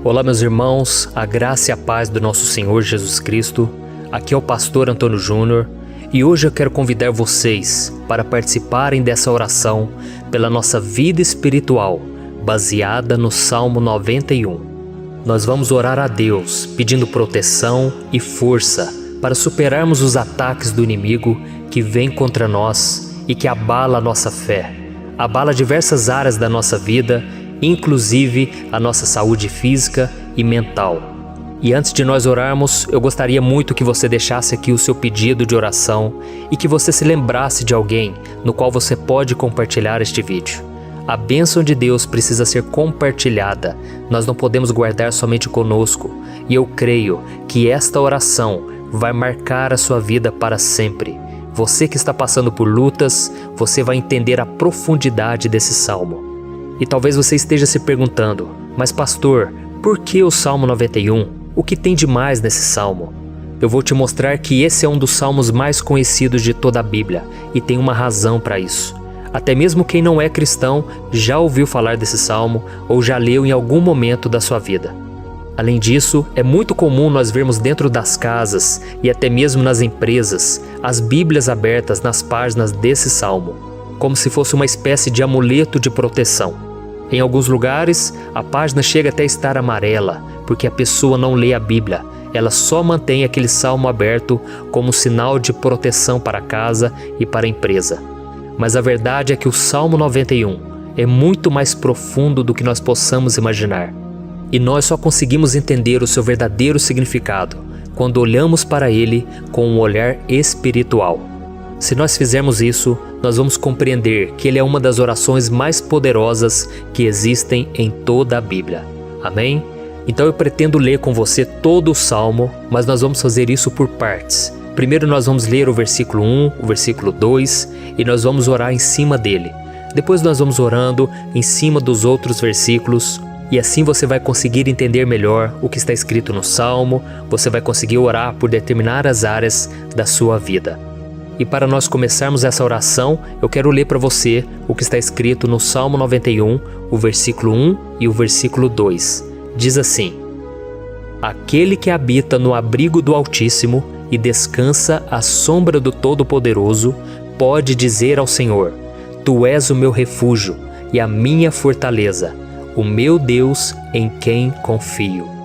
Olá, meus irmãos, a graça e a paz do nosso Senhor Jesus Cristo. Aqui é o pastor Antônio Júnior e hoje eu quero convidar vocês para participarem dessa oração pela nossa vida espiritual, baseada no Salmo 91. Nós vamos orar a Deus pedindo proteção e força para superarmos os ataques do inimigo que vem contra nós e que abala a nossa fé, abala diversas áreas da nossa vida, inclusive a nossa saúde física e mental. E antes de nós orarmos, eu gostaria muito que você deixasse aqui o seu pedido de oração e que você se lembrasse de alguém no qual você pode compartilhar este vídeo. A bênção de Deus precisa ser compartilhada, nós não podemos guardar somente conosco, e eu creio que esta oração vai marcar a sua vida para sempre. Você que está passando por lutas, você vai entender a profundidade desse salmo. E talvez você esteja se perguntando, mas pastor, por que o Salmo 91? O que tem de mais nesse salmo? Eu vou te mostrar que esse é um dos salmos mais conhecidos de toda a Bíblia e tem uma razão para isso. Até mesmo quem não é cristão já ouviu falar desse salmo ou já leu em algum momento da sua vida. Além disso, é muito comum nós vermos dentro das casas e até mesmo nas empresas as Bíblias abertas nas páginas desse salmo, como se fosse uma espécie de amuleto de proteção. Em alguns lugares, a página chega até a estar amarela, porque a pessoa não lê a Bíblia, ela só mantém aquele salmo aberto como sinal de proteção para a casa e para a empresa. Mas a verdade é que o Salmo 91 é muito mais profundo do que nós possamos imaginar. E nós só conseguimos entender o seu verdadeiro significado quando olhamos para ele com um olhar espiritual. Se nós fizermos isso, nós vamos compreender que ele é uma das orações mais poderosas que existem em toda a Bíblia. Amém? Então eu pretendo ler com você todo o Salmo, mas nós vamos fazer isso por partes. Primeiro nós vamos ler o versículo 1, o versículo 2 e nós vamos orar em cima dele. Depois nós vamos orando em cima dos outros versículos e assim você vai conseguir entender melhor o que está escrito no Salmo, você vai conseguir orar por determinadas áreas da sua vida. E para nós começarmos essa oração, eu quero ler para você o que está escrito no Salmo 91, o versículo 1 e o versículo 2. Diz assim: Aquele que habita no abrigo do Altíssimo e descansa à sombra do Todo-Poderoso, pode dizer ao Senhor: Tu és o meu refúgio e a minha fortaleza, o meu Deus em quem confio.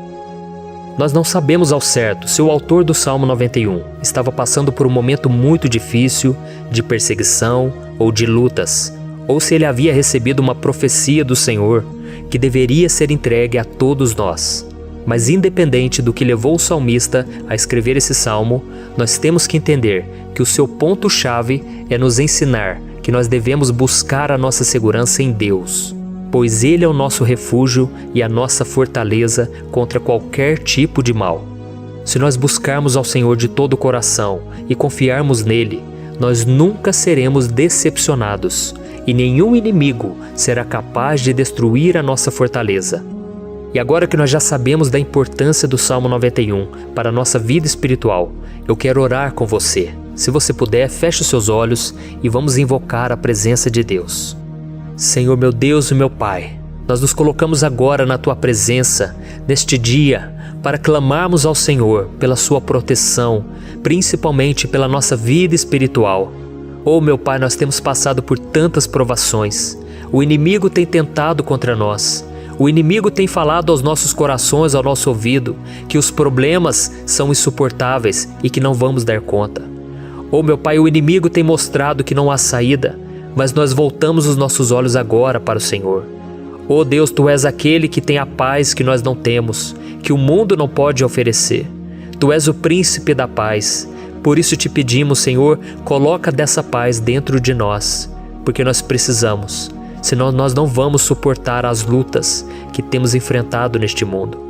Nós não sabemos ao certo se o autor do Salmo 91 estava passando por um momento muito difícil, de perseguição ou de lutas, ou se ele havia recebido uma profecia do Senhor que deveria ser entregue a todos nós. Mas independente do que levou o salmista a escrever esse salmo, nós temos que entender que o seu ponto-chave é nos ensinar que nós devemos buscar a nossa segurança em Deus, pois Ele é o nosso refúgio e a nossa fortaleza contra qualquer tipo de mal. Se nós buscarmos ao Senhor de todo o coração e confiarmos nele, nós nunca seremos decepcionados e nenhum inimigo será capaz de destruir a nossa fortaleza. E agora que nós já sabemos da importância do Salmo 91 para a nossa vida espiritual, eu quero orar com você. Se você puder, feche os seus olhos e vamos invocar a presença de Deus. Senhor meu Deus e meu Pai, nós nos colocamos agora na Tua presença, neste dia, para clamarmos ao Senhor pela Sua proteção, principalmente pela nossa vida espiritual. Oh meu Pai, nós temos passado por tantas provações, o inimigo tem tentado contra nós, o inimigo tem falado aos nossos corações, ao nosso ouvido, que os problemas são insuportáveis e que não vamos dar conta. Oh meu Pai, o inimigo tem mostrado que não há saída, mas nós voltamos os nossos olhos agora para o Senhor. Oh Deus, Tu és aquele que tem a paz que nós não temos, que o mundo não pode oferecer. Tu és o príncipe da paz. Por isso te pedimos, Senhor, coloca dessa paz dentro de nós, porque nós precisamos, senão nós não vamos suportar as lutas que temos enfrentado neste mundo.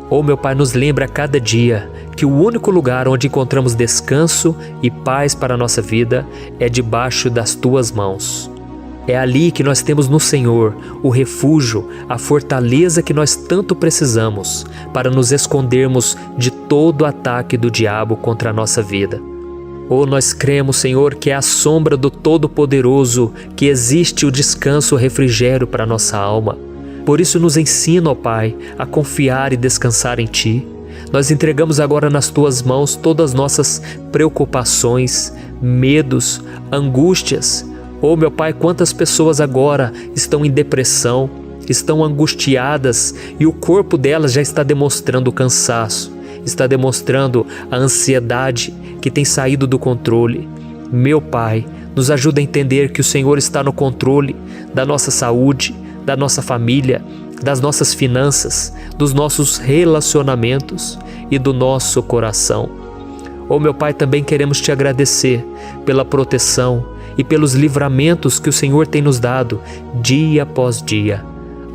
Oh meu Pai, nos lembra a cada dia que o único lugar onde encontramos descanso e paz para a nossa vida é debaixo das Tuas mãos. É ali que nós temos no Senhor o refúgio, a fortaleza que nós tanto precisamos para nos escondermos de todo ataque do diabo contra a nossa vida. Oh, nós cremos, Senhor, que é à sombra do Todo-Poderoso que existe o descanso, o refrigério para a nossa alma. Por isso nos ensina, ó Pai, a confiar e descansar em Ti. Nós entregamos agora nas Tuas mãos todas as nossas preocupações, medos, angústias. Oh, meu Pai, quantas pessoas agora estão em depressão, estão angustiadas e o corpo delas já está demonstrando cansaço, está demonstrando a ansiedade que tem saído do controle. Meu Pai, nos ajuda a entender que o Senhor está no controle da nossa saúde, da nossa família, das nossas finanças, dos nossos relacionamentos e do nosso coração. Oh, meu Pai, também queremos Te agradecer pela proteção e pelos livramentos que o Senhor tem nos dado dia após dia.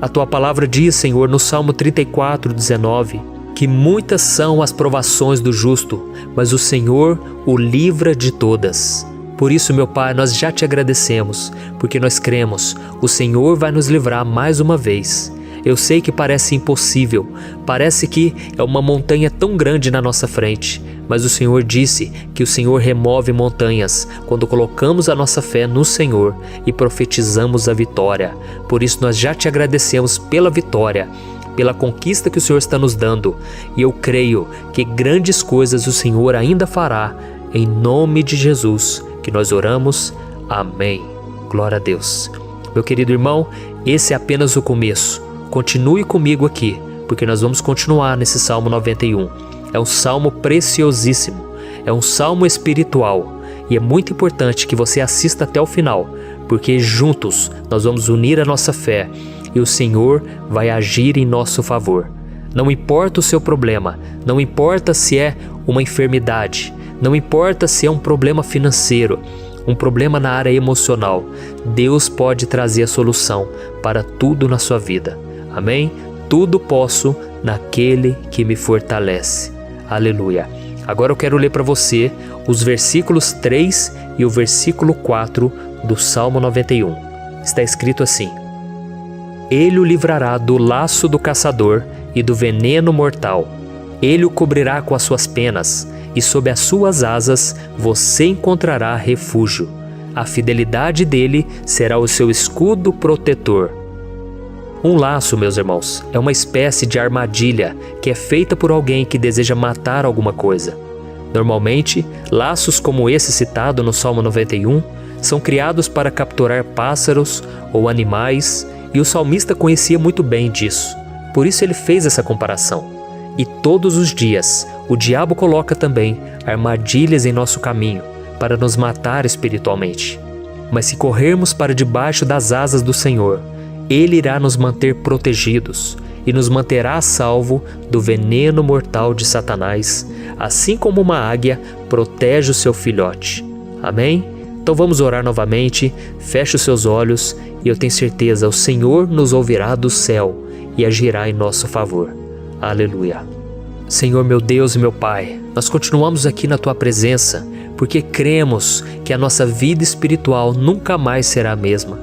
A Tua palavra diz, Senhor, no Salmo 34:19, que muitas são as provações do justo, mas o Senhor o livra de todas. Por isso, meu Pai, nós já Te agradecemos, porque nós cremos, o Senhor vai nos livrar mais uma vez. Eu sei que parece impossível, parece que é uma montanha tão grande na nossa frente, mas o Senhor disse que o Senhor remove montanhas quando colocamos a nossa fé no Senhor e profetizamos a vitória. Por isso nós já Te agradecemos pela vitória, pela conquista que o Senhor está nos dando, e eu creio que grandes coisas o Senhor ainda fará, em nome de Jesus que nós oramos. Amém. Glória a Deus. Meu querido irmão, esse é apenas o começo. Continue comigo aqui, porque nós vamos continuar nesse Salmo 91. É um salmo preciosíssimo, é um salmo espiritual, e é muito importante que você assista até o final, porque juntos nós vamos unir a nossa fé e o Senhor vai agir em nosso favor. Não importa o seu problema, não importa se é uma enfermidade, não importa se é um problema financeiro, um problema na área emocional, Deus pode trazer a solução para tudo na sua vida. Amém? Tudo posso naquele que me fortalece. Aleluia. Agora eu quero ler para você os versículos 3 e o versículo 4 do Salmo 91. Está escrito assim: Ele o livrará do laço do caçador e do veneno mortal. Ele o cobrirá com as suas penas, e sob as suas asas você encontrará refúgio. A fidelidade dele será o seu escudo protetor. Um laço, meus irmãos, é uma espécie de armadilha que é feita por alguém que deseja matar alguma coisa. Normalmente, laços como esse citado no Salmo 91 são criados para capturar pássaros ou animais, e o salmista conhecia muito bem disso. Por isso ele fez essa comparação. E todos os dias, o diabo coloca também armadilhas em nosso caminho para nos matar espiritualmente. Mas se corrermos para debaixo das asas do Senhor, Ele irá nos manter protegidos e nos manterá a salvo do veneno mortal de Satanás, assim como uma águia protege o seu filhote. Amém? Então vamos orar novamente, feche os seus olhos e eu tenho certeza, o Senhor nos ouvirá do céu e agirá em nosso favor. Aleluia. Senhor, meu Deus e meu Pai, nós continuamos aqui na Tua presença porque cremos que a nossa vida espiritual nunca mais será a mesma.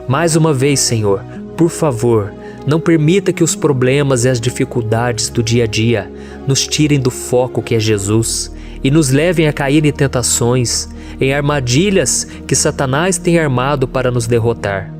Mais uma vez, Senhor, por favor, não permita que os problemas e as dificuldades do dia a dia nos tirem do foco que é Jesus e nos levem a cair em tentações, em armadilhas que Satanás tem armado para nos derrotar.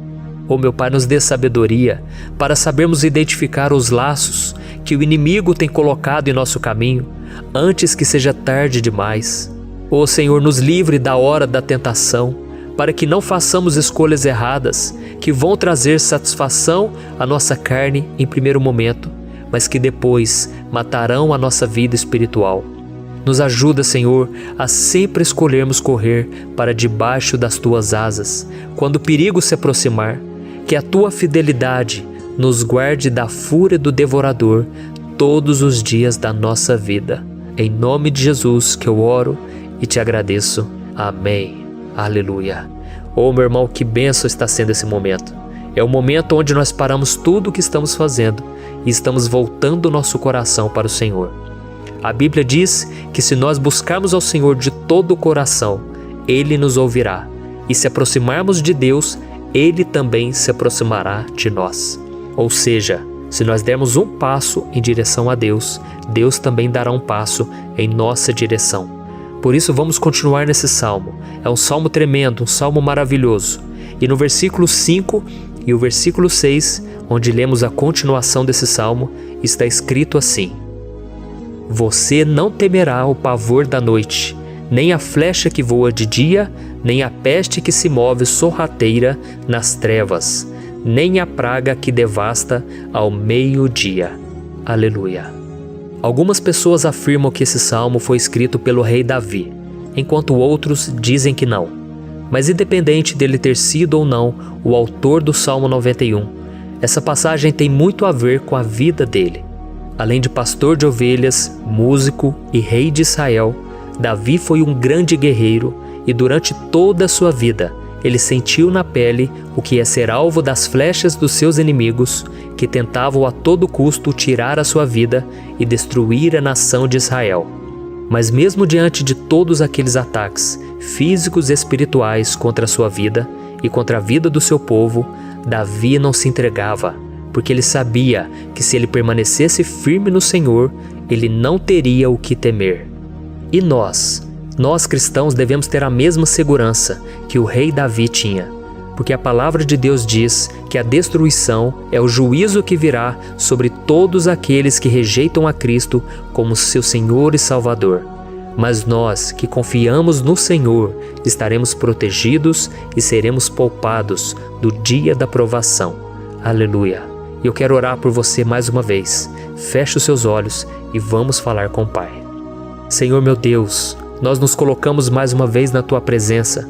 Oh, meu Pai, nos dê sabedoria para sabermos identificar os laços que o inimigo tem colocado em nosso caminho antes que seja tarde demais. Oh, Senhor, nos livre da hora da tentação, para que não façamos escolhas erradas que vão trazer satisfação à nossa carne em primeiro momento, mas que depois matarão a nossa vida espiritual. Nos ajuda, Senhor, a sempre escolhermos correr para debaixo das Tuas asas, quando o perigo se aproximar, que a Tua fidelidade nos guarde da fúria do devorador todos os dias da nossa vida. Em nome de Jesus que eu oro e te agradeço. Amém. Aleluia. Oh, meu irmão, que bênção está sendo esse momento. É o momento onde nós paramos tudo o que estamos fazendo e estamos voltando o nosso coração para o Senhor. A Bíblia diz que se nós buscarmos ao Senhor de todo o coração, Ele nos ouvirá. E se aproximarmos de Deus, Ele também se aproximará de nós. Ou seja, se nós dermos um passo em direção a Deus, Deus também dará um passo em nossa direção. Por isso vamos continuar nesse salmo. É um salmo tremendo, um salmo maravilhoso. E no versículo 5 E o versículo 6, onde lemos a continuação desse salmo, está escrito assim: Você não temerá o pavor da noite, nem a flecha que voa de dia, nem a peste que se move sorrateira nas trevas, nem a praga que devasta ao meio-dia. Aleluia. Algumas pessoas afirmam que esse salmo foi escrito pelo rei Davi, enquanto outros dizem que não. Mas independente dele ter sido ou não o autor do Salmo 91, essa passagem tem muito a ver com a vida dele. Além de pastor de ovelhas, músico e rei de Israel, Davi foi um grande guerreiro e durante toda a sua vida ele sentiu na pele o que é ser alvo das flechas dos seus inimigos que tentavam a todo custo tirar a sua vida e destruir a nação de Israel. Mas mesmo diante de todos aqueles ataques físicos e espirituais contra a sua vida e contra a vida do seu povo, Davi não se entregava, porque ele sabia que se ele permanecesse firme no Senhor, ele não teria o que temer. E nós cristãos devemos ter a mesma segurança que o rei Davi tinha, porque a palavra de Deus diz que a destruição é o juízo que virá sobre todos aqueles que rejeitam a Cristo como seu Senhor e Salvador. Mas nós que confiamos no Senhor estaremos protegidos e seremos poupados do dia da provação. Aleluia! E eu quero orar por você mais uma vez. Feche os seus olhos e vamos falar com o Pai. Senhor meu Deus, nós nos colocamos mais uma vez na Tua presença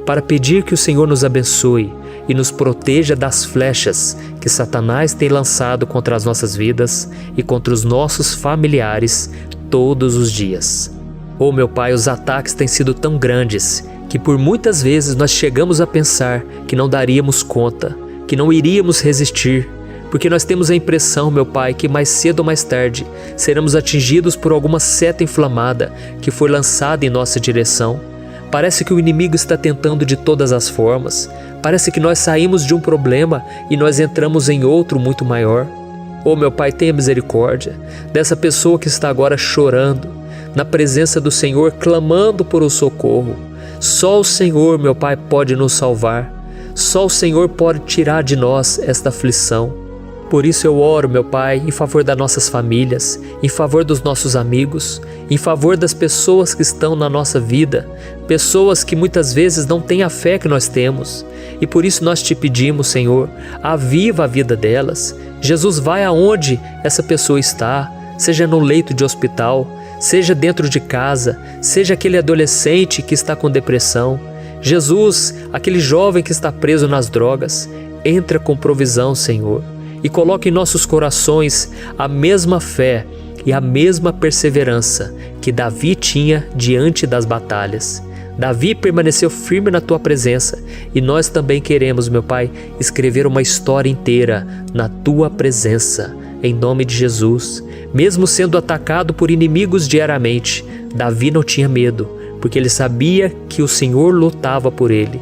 para pedir que o Senhor nos abençoe e nos proteja das flechas que Satanás tem lançado contra as nossas vidas e contra os nossos familiares todos os dias. Oh meu Pai, os ataques têm sido tão grandes que por muitas vezes nós chegamos a pensar que não daríamos conta, que não iríamos resistir, porque nós temos a impressão, meu Pai, que mais cedo ou mais tarde seremos atingidos por alguma seta inflamada que foi lançada em nossa direção. Parece que o inimigo está tentando de todas as formas. Parece que nós saímos de um problema e nós entramos em outro muito maior. Oh meu Pai, tenha misericórdia dessa pessoa que está agora chorando, na presença do Senhor, clamando por um socorro. Só o Senhor, meu Pai, pode nos salvar. Só o Senhor pode tirar de nós esta aflição. Por isso eu oro, meu Pai, em favor das nossas famílias, em favor dos nossos amigos, em favor das pessoas que estão na nossa vida, pessoas que muitas vezes não têm a fé que nós temos. E por isso nós te pedimos, Senhor, aviva a vida delas. Jesus, vai aonde essa pessoa está, seja no leito de hospital, seja dentro de casa, seja aquele adolescente que está com depressão. Jesus, aquele jovem que está preso nas drogas, entra com provisão, Senhor. E coloque em nossos corações a mesma fé e a mesma perseverança que Davi tinha diante das batalhas. Davi permaneceu firme na Tua presença e nós também queremos, meu Pai, escrever uma história inteira na Tua presença, em nome de Jesus. Mesmo sendo atacado por inimigos diariamente, Davi não tinha medo, porque ele sabia que o Senhor lutava por ele.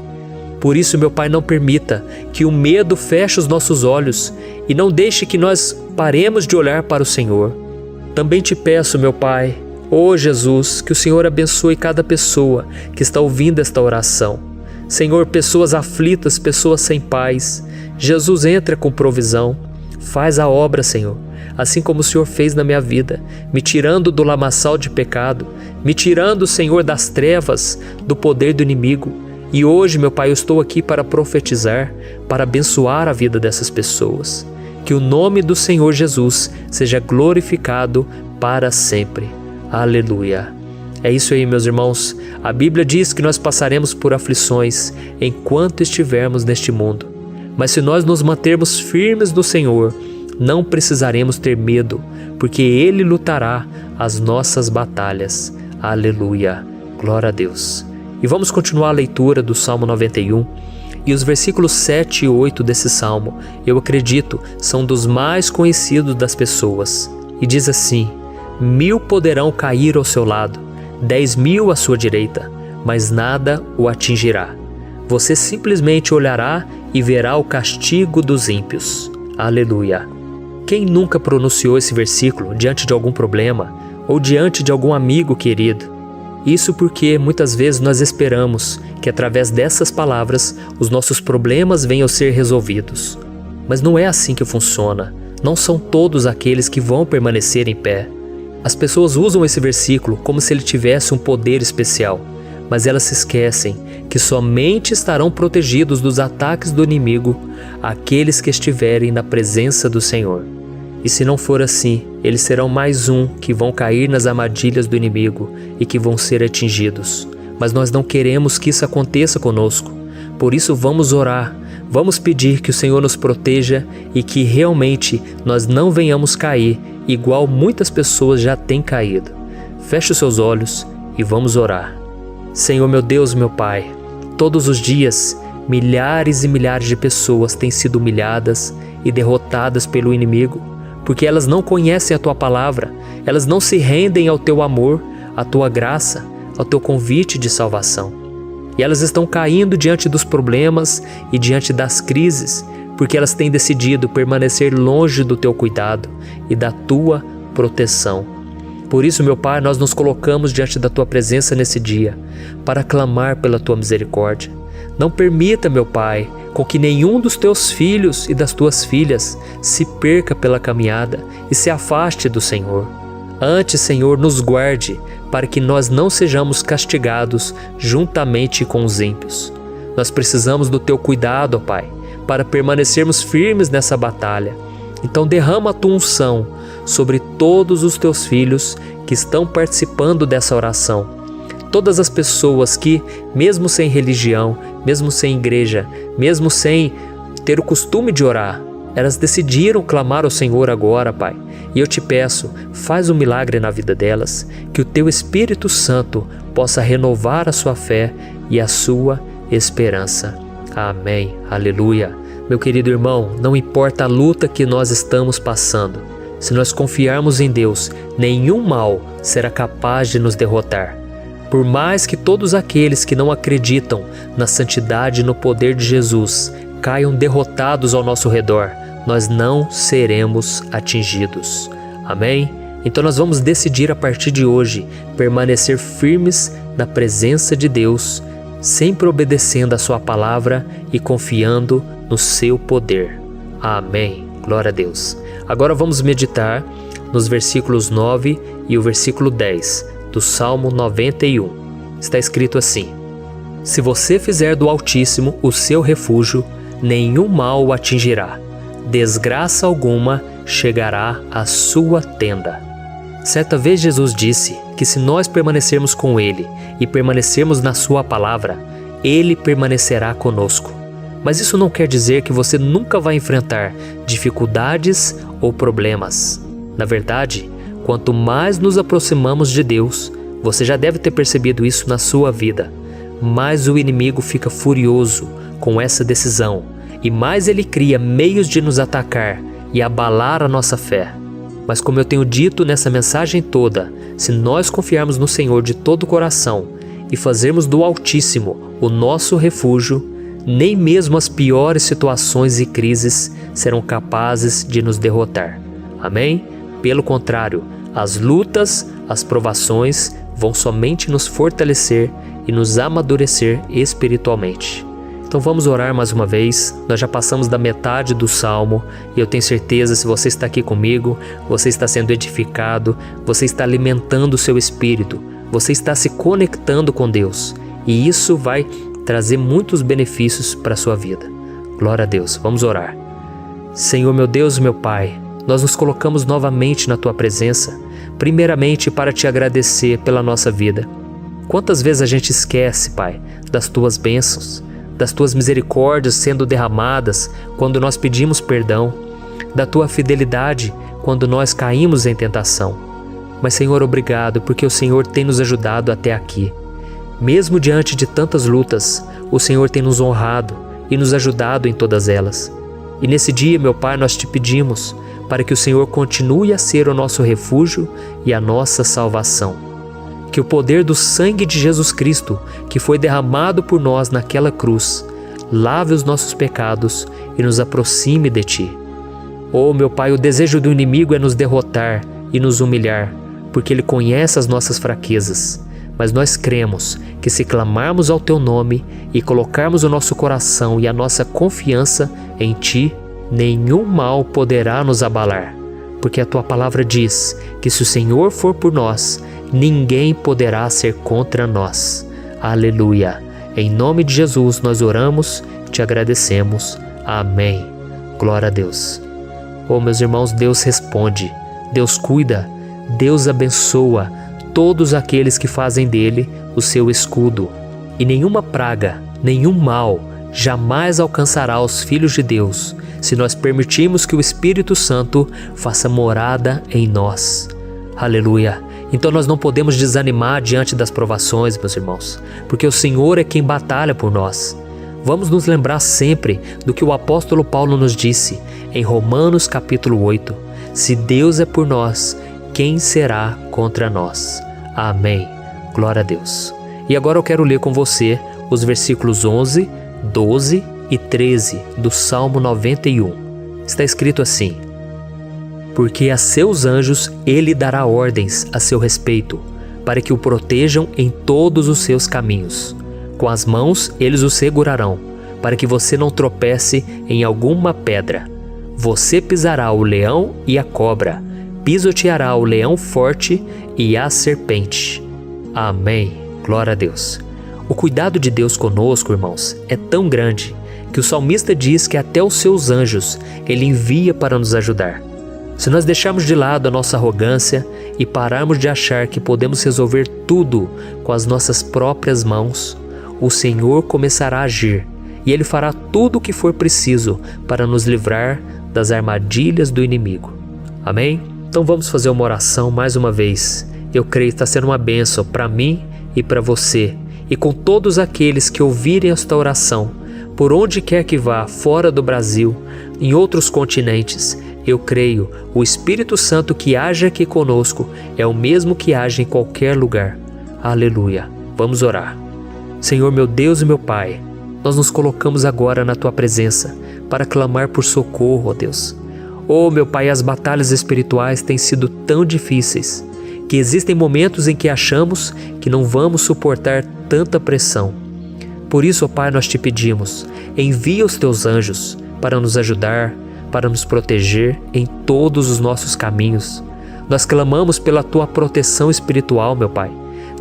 Por isso, meu Pai, não permita que o medo feche os nossos olhos e não deixe que nós paremos de olhar para o Senhor. Também te peço, meu Pai, ó Jesus, que o Senhor abençoe cada pessoa que está ouvindo esta oração. Senhor, pessoas aflitas, pessoas sem paz. Jesus, entra com provisão. Faz a obra, Senhor, assim como o Senhor fez na minha vida, me tirando do lamaçal de pecado, me tirando, Senhor, das trevas, do poder do inimigo. E hoje, meu Pai, eu estou aqui para profetizar, para abençoar a vida dessas pessoas. Que o nome do Senhor Jesus seja glorificado para sempre. Aleluia. É isso aí, meus irmãos. A Bíblia diz que nós passaremos por aflições enquanto estivermos neste mundo. Mas se nós nos mantermos firmes no Senhor, não precisaremos ter medo, porque Ele lutará as nossas batalhas. Aleluia. Glória a Deus. E vamos continuar a leitura do Salmo 91. E os versículos 7 e 8 desse Salmo, eu acredito, são dos mais conhecidos das pessoas. E diz assim: 1000 poderão cair ao seu lado, 10.000 à sua direita, mas nada o atingirá. Você simplesmente olhará e verá o castigo dos ímpios. Aleluia. Quem nunca pronunciou esse versículo diante de algum problema ou diante de algum amigo querido? Isso porque muitas vezes nós esperamos que através dessas palavras os nossos problemas venham a ser resolvidos. Mas não é assim que funciona. Não são todos aqueles que vão permanecer em pé. As pessoas usam esse versículo como se ele tivesse um poder especial, mas elas se esquecem que somente estarão protegidos dos ataques do inimigo aqueles que estiverem na presença do Senhor. E se não for assim, eles serão mais um que vão cair nas armadilhas do inimigo e que vão ser atingidos. Mas nós não queremos que isso aconteça conosco. Por isso vamos orar, vamos pedir que o Senhor nos proteja e que realmente nós não venhamos cair igual muitas pessoas já têm caído. Feche os seus olhos e vamos orar. Senhor meu Deus, meu Pai, todos os dias milhares e milhares de pessoas têm sido humilhadas e derrotadas pelo inimigo, porque elas não conhecem a Tua palavra, elas não se rendem ao Teu amor, à Tua graça, ao Teu convite de salvação. E elas estão caindo diante dos problemas e diante das crises, porque elas têm decidido permanecer longe do Teu cuidado e da Tua proteção. Por isso, meu Pai, nós nos colocamos diante da Tua presença nesse dia, para clamar pela Tua misericórdia. Não permita, meu Pai, com que nenhum dos Teus filhos e das Tuas filhas se perca pela caminhada e se afaste do Senhor. Antes, Senhor, nos guarde, para que nós não sejamos castigados juntamente com os ímpios. Nós precisamos do Teu cuidado, ó Pai, para permanecermos firmes nessa batalha. Então derrama a Tua unção sobre todos os Teus filhos que estão participando dessa oração. Todas as pessoas que, mesmo sem religião, mesmo sem igreja, mesmo sem ter o costume de orar, elas decidiram clamar ao Senhor agora, Pai. E eu te peço, faz um milagre na vida delas, que o Teu Espírito Santo possa renovar a sua fé e a sua esperança. Amém. Aleluia. Meu querido irmão, não importa a luta que nós estamos passando, se nós confiarmos em Deus, nenhum mal será capaz de nos derrotar. Por mais que todos aqueles que não acreditam na santidade e no poder de Jesus caiam derrotados ao nosso redor, nós não seremos atingidos. Amém? Então nós vamos decidir a partir de hoje permanecer firmes na presença de Deus, sempre obedecendo a Sua palavra e confiando no Seu poder. Amém. Glória a Deus. Agora vamos meditar nos versículos 9 e o versículo 10 do Salmo 91. Está escrito assim: Se você fizer do Altíssimo o seu refúgio, nenhum mal o atingirá, desgraça alguma chegará à sua tenda. Certa vez Jesus disse que se nós permanecermos com Ele e permanecermos na Sua palavra, Ele permanecerá conosco. Mas isso não quer dizer que você nunca vai enfrentar dificuldades ou problemas. Na verdade, quanto mais nos aproximamos de Deus, você já deve ter percebido isso na sua vida, mais o inimigo fica furioso com essa decisão e mais ele cria meios de nos atacar e abalar a nossa fé. Mas como eu tenho dito nessa mensagem toda, se nós confiarmos no Senhor de todo o coração e fazermos do Altíssimo o nosso refúgio, nem mesmo as piores situações e crises serão capazes de nos derrotar. Amém? Pelo contrário, as lutas, as provações vão somente nos fortalecer e nos amadurecer espiritualmente. Então vamos orar mais uma vez. Nós já passamos da metade do Salmo e eu tenho certeza, se você está aqui comigo, você está sendo edificado, você está alimentando o seu espírito, você está se conectando com Deus e isso vai trazer muitos benefícios para a sua vida. Glória a Deus. Vamos orar. Senhor meu Deus, meu Pai, nós nos colocamos novamente na Tua presença, primeiramente para Te agradecer pela nossa vida. Quantas vezes a gente esquece, Pai, das Tuas bênçãos, das Tuas misericórdias sendo derramadas quando nós pedimos perdão, da Tua fidelidade quando nós caímos em tentação. Mas, Senhor, obrigado, porque o Senhor tem nos ajudado até aqui. Mesmo diante de tantas lutas, o Senhor tem nos honrado e nos ajudado em todas elas. E nesse dia, meu Pai, nós Te pedimos para que o Senhor continue a ser o nosso refúgio e a nossa salvação. Que o poder do sangue de Jesus Cristo, que foi derramado por nós naquela cruz, lave os nossos pecados e nos aproxime de Ti. Oh, meu Pai, o desejo do inimigo é nos derrotar e nos humilhar, porque ele conhece as nossas fraquezas. Mas nós cremos que se clamarmos ao Teu nome e colocarmos o nosso coração e a nossa confiança em Ti, nenhum mal poderá nos abalar, porque a tua palavra diz que se o Senhor for por nós, ninguém poderá ser contra nós. Aleluia! Em nome de Jesus nós oramos, te agradecemos. Amém. Glória a Deus. Oh, meus irmãos, Deus responde, Deus cuida, Deus abençoa todos aqueles que fazem dele o seu escudo. E nenhuma praga, nenhum mal jamais alcançará os filhos de Deus, se nós permitirmos que o Espírito Santo faça morada em nós. Aleluia! Então nós não podemos desanimar diante das provações, meus irmãos, porque o Senhor é quem batalha por nós. Vamos nos lembrar sempre do que o apóstolo Paulo nos disse em Romanos capítulo 8. Se Deus é por nós, quem será contra nós? Amém. Glória a Deus. E agora eu quero ler com você os versículos 11, 12 e 13 do Salmo 91. Está escrito assim: porque a seus anjos ele dará ordens a seu respeito, para que o protejam em todos os seus caminhos. Com as mãos eles o segurarão, para que você não tropece em alguma pedra. Você pisará o leão e a cobra, pisoteará o leão forte e a serpente. Amém. Glória a Deus. O cuidado de Deus conosco, irmãos, é tão grande que o salmista diz que até os seus anjos ele envia para nos ajudar. Se nós deixarmos de lado a nossa arrogância e pararmos de achar que podemos resolver tudo com as nossas próprias mãos, o Senhor começará a agir e Ele fará tudo o que for preciso para nos livrar das armadilhas do inimigo. Amém? Então vamos fazer uma oração mais uma vez. Eu creio que está sendo uma bênção para mim e para você, e com todos aqueles que ouvirem esta oração, por onde quer que vá, fora do Brasil, em outros continentes. Eu creio, o Espírito Santo que age aqui conosco é o mesmo que age em qualquer lugar. Aleluia. Vamos orar. Senhor, meu Deus e meu Pai, nós nos colocamos agora na Tua presença para clamar por socorro, ó Deus. Oh, meu Pai, as batalhas espirituais têm sido tão difíceis que existem momentos em que achamos que não vamos suportar tanta pressão. Por isso, ó Pai, nós te pedimos, envia os Teus anjos para nos ajudar, para nos proteger em todos os nossos caminhos. Nós clamamos pela Tua proteção espiritual, meu Pai.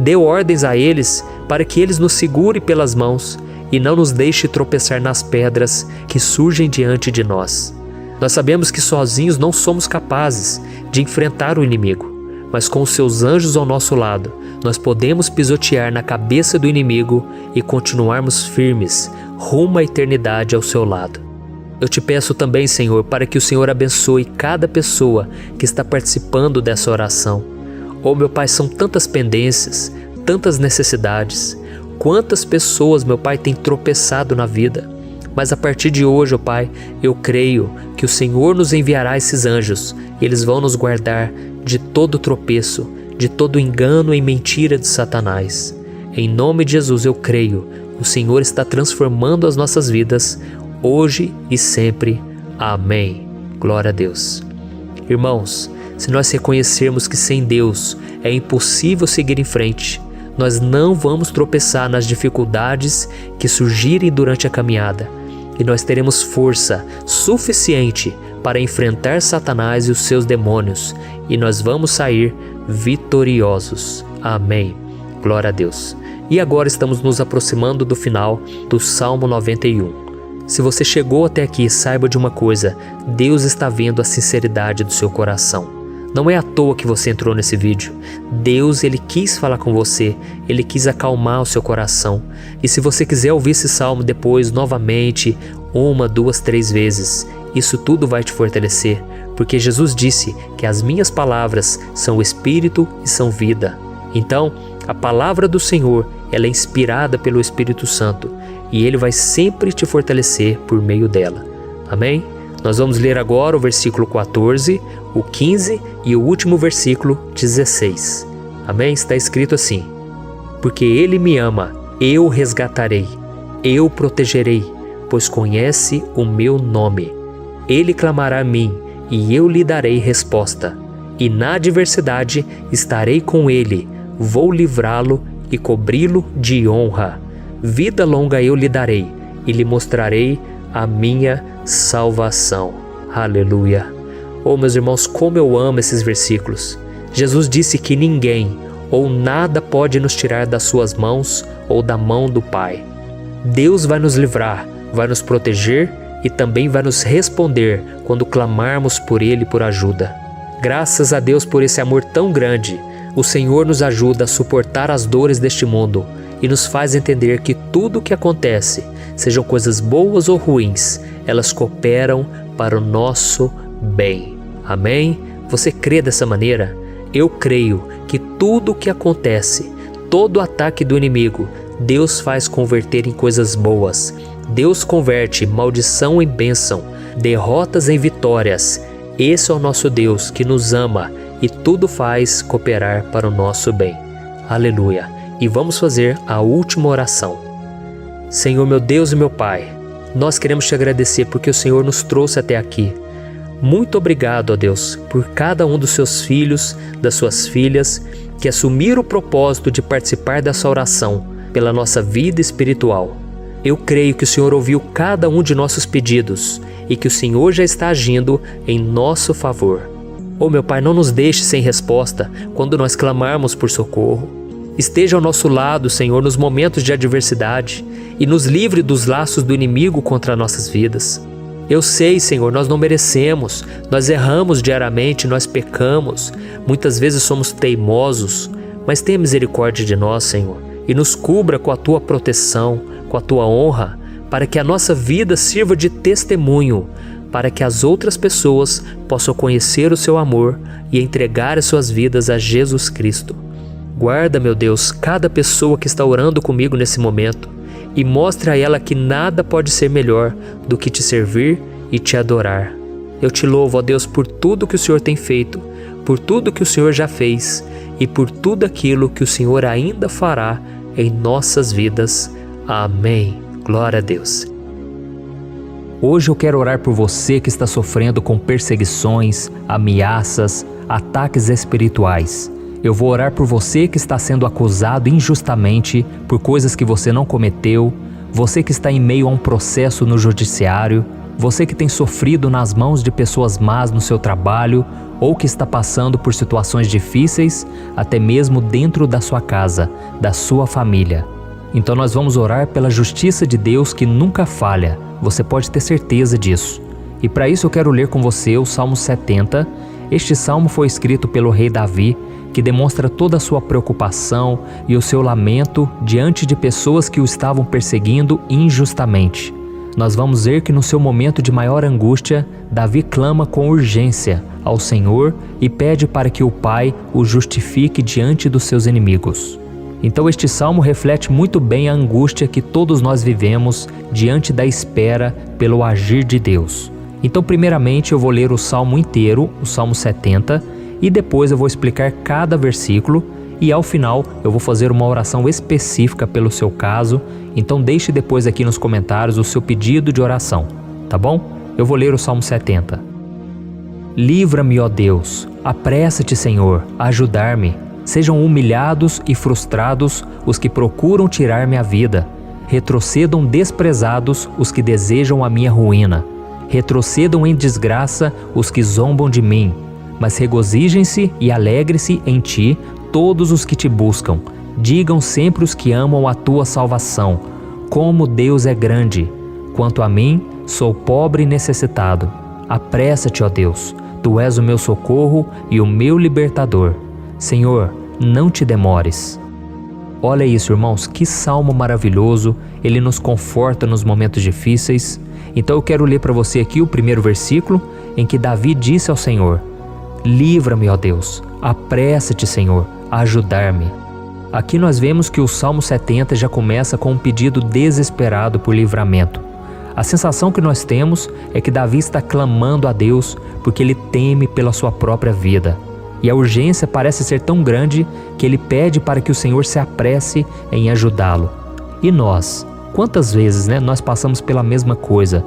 Dê ordens a eles para que eles nos segurem pelas mãos e não nos deixe tropeçar nas pedras que surgem diante de nós. Nós sabemos que sozinhos não somos capazes de enfrentar o inimigo, mas com os Seus anjos ao nosso lado, nós podemos pisotear na cabeça do inimigo e continuarmos firmes rumo à eternidade ao Seu lado. Eu te peço também, Senhor, para que o Senhor abençoe cada pessoa que está participando dessa oração. Oh, meu Pai, são tantas pendências, tantas necessidades. Quantas pessoas, meu Pai, têm tropeçado na vida. Mas a partir de hoje, ó Pai, eu creio que o Senhor nos enviará esses anjos e eles vão nos guardar de todo tropeço, de todo engano e mentira de Satanás. Em nome de Jesus eu creio, o Senhor está transformando as nossas vidas hoje e sempre. Amém. Glória a Deus. Irmãos, se nós reconhecermos que sem Deus é impossível seguir em frente, nós não vamos tropeçar nas dificuldades que surgirem durante a caminhada, e nós teremos força suficiente para enfrentar Satanás e os seus demônios, e nós vamos sair vitoriosos. Amém. Glória a Deus. E agora estamos nos aproximando do final do Salmo 91. Se você chegou até aqui, saiba de uma coisa: Deus está vendo a sinceridade do seu coração. Não é à toa que você entrou nesse vídeo. Deus, Ele quis falar com você, Ele quis acalmar o seu coração. E se você quiser ouvir esse salmo depois, novamente, 1, 2, 3 vezes, isso tudo vai te fortalecer, porque Jesus disse que as minhas palavras são espírito e são vida. Então, a palavra do Senhor, ela é inspirada pelo Espírito Santo, e Ele vai sempre te fortalecer por meio dela. Amém? Nós vamos ler agora o versículo 14, o 15 e o último versículo 16. Amém? Está escrito assim: porque Ele me ama, eu o resgatarei, eu o protegerei, pois conhece o meu nome. Ele clamará a mim, e eu lhe darei resposta. E na adversidade estarei com ele, vou livrá-lo e cobri-lo de honra. Vida longa eu lhe darei, e lhe mostrarei a minha salvação. Aleluia. Oh, meus irmãos, como eu amo esses versículos. Jesus disse que ninguém ou nada pode nos tirar das suas mãos ou da mão do Pai. Deus vai nos livrar, vai nos proteger e também vai nos responder quando clamarmos por Ele por ajuda. Graças a Deus por esse amor tão grande, o Senhor nos ajuda a suportar as dores deste mundo e nos faz entender que tudo o que acontece, sejam coisas boas ou ruins, elas cooperam para o nosso bem. Amém? Você crê dessa maneira? Eu creio que tudo o que acontece, todo ataque do inimigo, Deus faz converter em coisas boas. Deus converte maldição em bênção, derrotas em vitórias. Esse é o nosso Deus que nos ama e tudo faz cooperar para o nosso bem. Aleluia! E vamos fazer a última oração. Senhor, meu Deus e meu Pai, nós queremos te agradecer porque o Senhor nos trouxe até aqui. Muito obrigado, ó Deus, por cada um dos seus filhos, das suas filhas, que assumiram o propósito de participar dessa oração pela nossa vida espiritual. Eu creio que o Senhor ouviu cada um de nossos pedidos e que o Senhor já está agindo em nosso favor. Oh, meu Pai, não nos deixe sem resposta quando nós clamarmos por socorro. Esteja ao nosso lado, Senhor, nos momentos de adversidade e nos livre dos laços do inimigo contra nossas vidas. Eu sei, Senhor, nós não merecemos, nós erramos diariamente, nós pecamos, muitas vezes somos teimosos, mas tenha misericórdia de nós, Senhor, e nos cubra com a Tua proteção, com a Tua honra, para que a nossa vida sirva de testemunho, para que as outras pessoas possam conhecer o Seu amor e entregar as suas vidas a Jesus Cristo. Guarda, meu Deus, cada pessoa que está orando comigo nesse momento e mostre a ela que nada pode ser melhor do que te servir e te adorar. Eu te louvo, ó Deus, por tudo que o Senhor tem feito, por tudo que o Senhor já fez e por tudo aquilo que o Senhor ainda fará em nossas vidas. Amém. Glória a Deus. Hoje eu quero orar por você que está sofrendo com perseguições, ameaças, ataques espirituais. Eu vou orar por você que está sendo acusado injustamente por coisas que você não cometeu, você que está em meio a um processo no judiciário, você que tem sofrido nas mãos de pessoas más no seu trabalho ou que está passando por situações difíceis, até mesmo dentro da sua casa, da sua família. Então nós vamos orar pela justiça de Deus que nunca falha, você pode ter certeza disso. E para isso eu quero ler com você o Salmo 70. Este salmo foi escrito pelo rei Davi, que demonstra toda a sua preocupação e o seu lamento diante de pessoas que o estavam perseguindo injustamente. Nós vamos ver que no seu momento de maior angústia, Davi clama com urgência ao Senhor e pede para que o Pai o justifique diante dos seus inimigos. Então este salmo reflete muito bem a angústia que todos nós vivemos diante da espera pelo agir de Deus. Então primeiramente eu vou ler o salmo inteiro, o Salmo 70, e depois eu vou explicar cada versículo e ao final eu vou fazer uma oração específica pelo seu caso, então deixe depois aqui nos comentários o seu pedido de oração, tá bom? Eu vou ler o Salmo 70. Livra-me, ó Deus, apressa-te, Senhor, a ajudar-me. Sejam humilhados e frustrados os que procuram tirar-me a vida. Retrocedam desprezados os que desejam a minha ruína. Retrocedam em desgraça os que zombam de mim. Mas regozijem-se e alegre-se em ti todos os que te buscam. Digam sempre os que amam a tua salvação, como Deus é grande. Quanto a mim, sou pobre e necessitado. Apressa-te, ó Deus, tu és o meu socorro e o meu libertador. Senhor, não te demores. Olha isso, irmãos, que salmo maravilhoso, ele nos conforta nos momentos difíceis. Então eu quero ler para você aqui o primeiro versículo, em que Davi disse ao Senhor: livra-me, ó Deus, apressa-te, Senhor, a ajudar-me. Aqui nós vemos que o Salmo 70 já começa com um pedido desesperado por livramento. A sensação que nós temos é que Davi está clamando a Deus porque ele teme pela sua própria vida. E a urgência parece ser tão grande que ele pede para que o Senhor se apresse em ajudá-lo. E nós? Quantas vezes nós passamos pela mesma coisa?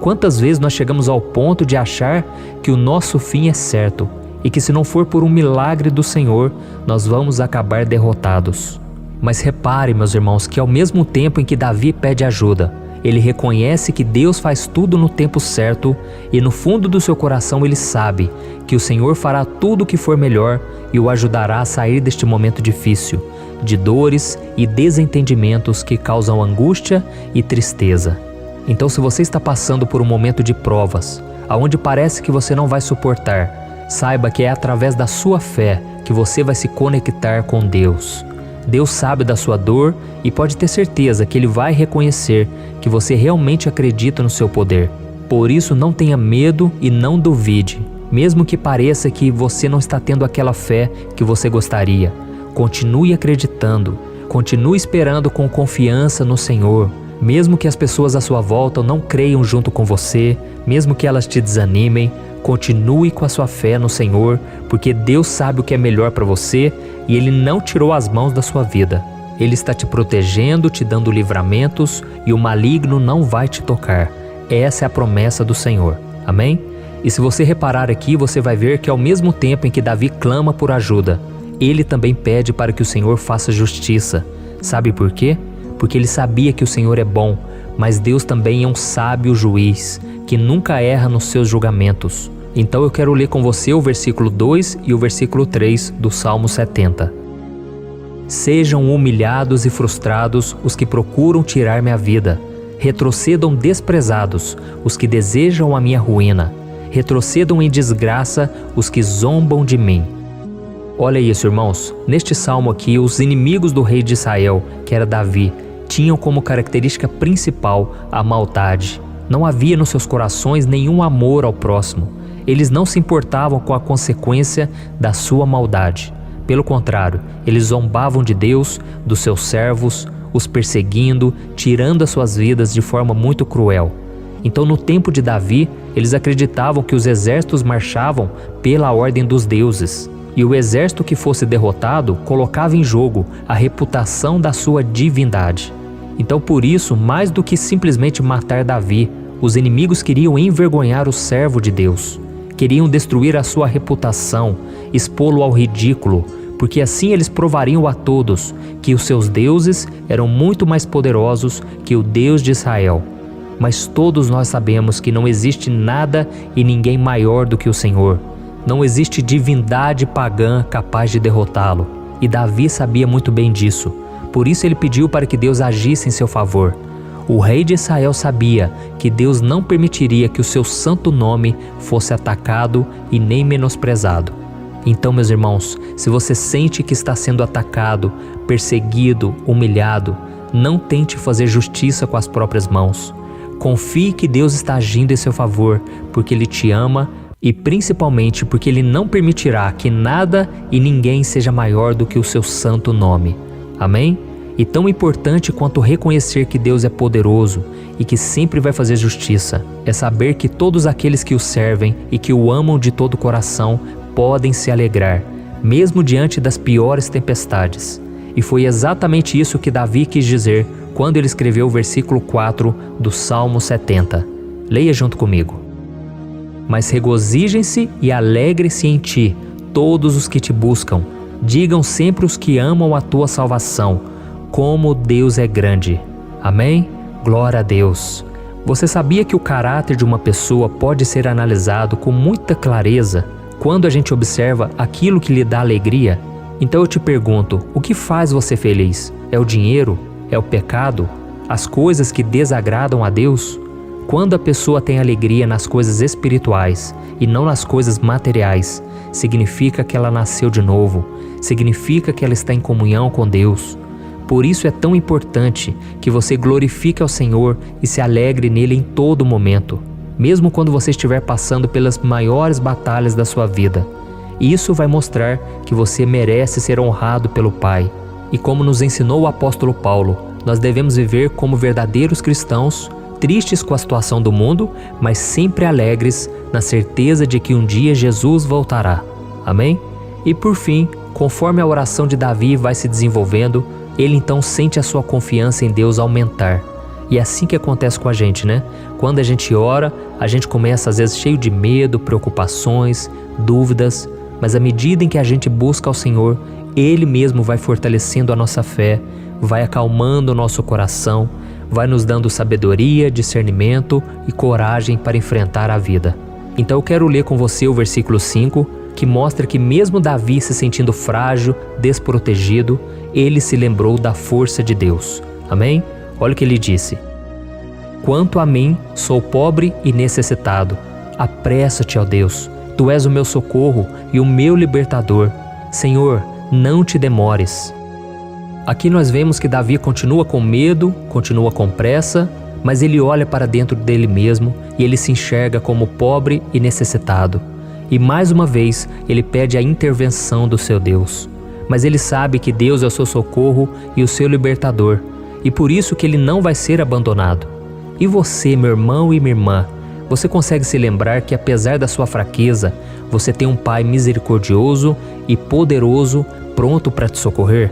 Quantas vezes nós chegamos ao ponto de achar que o nosso fim é certo e que se não for por um milagre do Senhor, nós vamos acabar derrotados? Mas repare, meus irmãos, que ao mesmo tempo em que Davi pede ajuda, Ele reconhece que Deus faz tudo no tempo certo e no fundo do seu coração ele sabe que o Senhor fará tudo o que for melhor e o ajudará a sair deste momento difícil, de dores e desentendimentos que causam angústia e tristeza. Então, se você está passando por um momento de provas, aonde parece que você não vai suportar, saiba que é através da sua fé que você vai se conectar com Deus. Deus sabe da sua dor e pode ter certeza que Ele vai reconhecer que você realmente acredita no seu poder. Por isso, não tenha medo e não duvide, mesmo que pareça que você não está tendo aquela fé que você gostaria. Continue acreditando, continue esperando com confiança no Senhor. Mesmo que as pessoas à sua volta não creiam junto com você, mesmo que elas te desanimem, continue com a sua fé no Senhor, porque Deus sabe o que é melhor para você e Ele não tirou as mãos da sua vida. Ele está te protegendo, te dando livramentos e o maligno não vai te tocar. Essa é a promessa do Senhor. Amém? E se você reparar aqui, você vai ver que ao mesmo tempo em que Davi clama por ajuda, ele também pede para que o Senhor faça justiça. Sabe por quê? Porque ele sabia que o Senhor é bom, mas Deus também é um sábio juiz, que nunca erra nos seus julgamentos. Então eu quero ler com você o versículo 2 e o versículo 3 do Salmo 70. Sejam humilhados e frustrados os que procuram tirar minha vida. Retrocedam desprezados os que desejam a minha ruína. Retrocedam em desgraça os que zombam de mim. Olha isso, irmãos. Neste salmo aqui, os inimigos do rei de Israel, que era Davi, tinham como característica principal a maldade. Não havia nos seus corações nenhum amor ao próximo. Eles não se importavam com a consequência da sua maldade. Pelo contrário, eles zombavam de Deus, dos seus servos, os perseguindo, tirando as suas vidas de forma muito cruel. Então, no tempo de Davi, eles acreditavam que os exércitos marchavam pela ordem dos deuses. E o exército que fosse derrotado colocava em jogo a reputação da sua divindade. Então, por isso, mais do que simplesmente matar Davi, os inimigos queriam envergonhar o servo de Deus. Queriam destruir a sua reputação, expô-lo ao ridículo, porque assim eles provariam a todos que os seus deuses eram muito mais poderosos que o Deus de Israel. Mas todos nós sabemos que não existe nada e ninguém maior do que o Senhor. Não existe divindade pagã capaz de derrotá-lo. E Davi sabia muito bem disso. Por isso ele pediu para que Deus agisse em seu favor. O rei de Israel sabia que Deus não permitiria que o seu santo nome fosse atacado e nem menosprezado. Então, meus irmãos, se você sente que está sendo atacado, perseguido, humilhado, não tente fazer justiça com as próprias mãos. Confie que Deus está agindo em seu favor, porque Ele te ama e principalmente porque Ele não permitirá que nada e ninguém seja maior do que o seu santo nome. Amém? E tão importante quanto reconhecer que Deus é poderoso e que sempre vai fazer justiça, é saber que todos aqueles que o servem e que o amam de todo o coração podem se alegrar, mesmo diante das piores tempestades. E foi exatamente isso que Davi quis dizer quando ele escreveu o versículo 4 do Salmo 70. Leia junto comigo. Mas regozijem-se e alegrem-se em ti, todos os que te buscam. Digam sempre os que amam a tua salvação, como Deus é grande. Amém? Glória a Deus. Você sabia que o caráter de uma pessoa pode ser analisado com muita clareza quando a gente observa aquilo que lhe dá alegria? Então eu te pergunto, o que faz você feliz? É o dinheiro? É o pecado? As coisas que desagradam a Deus? Quando a pessoa tem alegria nas coisas espirituais e não nas coisas materiais, significa que ela nasceu de novo, significa que ela está em comunhão com Deus. Por isso é tão importante que você glorifique ao Senhor e se alegre nele em todo momento, mesmo quando você estiver passando pelas maiores batalhas da sua vida. Isso vai mostrar que você merece ser honrado pelo Pai. E como nos ensinou o apóstolo Paulo, nós devemos viver como verdadeiros cristãos, tristes com a situação do mundo, mas sempre alegres na certeza de que um dia Jesus voltará. Amém? E por fim, conforme a oração de Davi vai se desenvolvendo, ele então sente a sua confiança em Deus aumentar. E é assim que acontece com a gente, né? Quando a gente ora, a gente começa às vezes cheio de medo, preocupações, dúvidas, mas à medida em que a gente busca ao Senhor, Ele mesmo vai fortalecendo a nossa fé, vai acalmando o nosso coração, vai nos dando sabedoria, discernimento e coragem para enfrentar a vida. Então eu quero ler com você o versículo 5, que mostra que mesmo Davi se sentindo frágil, desprotegido, ele se lembrou da força de Deus. Amém? Olha o que ele disse: quanto a mim, sou pobre e necessitado. Apressa-te, ó Deus, tu és o meu socorro e o meu libertador. Senhor, não te demores. Aqui nós vemos que Davi continua com medo, continua com pressa, mas ele olha para dentro dele mesmo e ele se enxerga como pobre e necessitado. E mais uma vez ele pede a intervenção do seu Deus. Mas ele sabe que Deus é o seu socorro e o seu libertador, e por isso que ele não vai ser abandonado. E você, meu irmão e minha irmã, você consegue se lembrar que apesar da sua fraqueza, você tem um Pai misericordioso e poderoso pronto para te socorrer?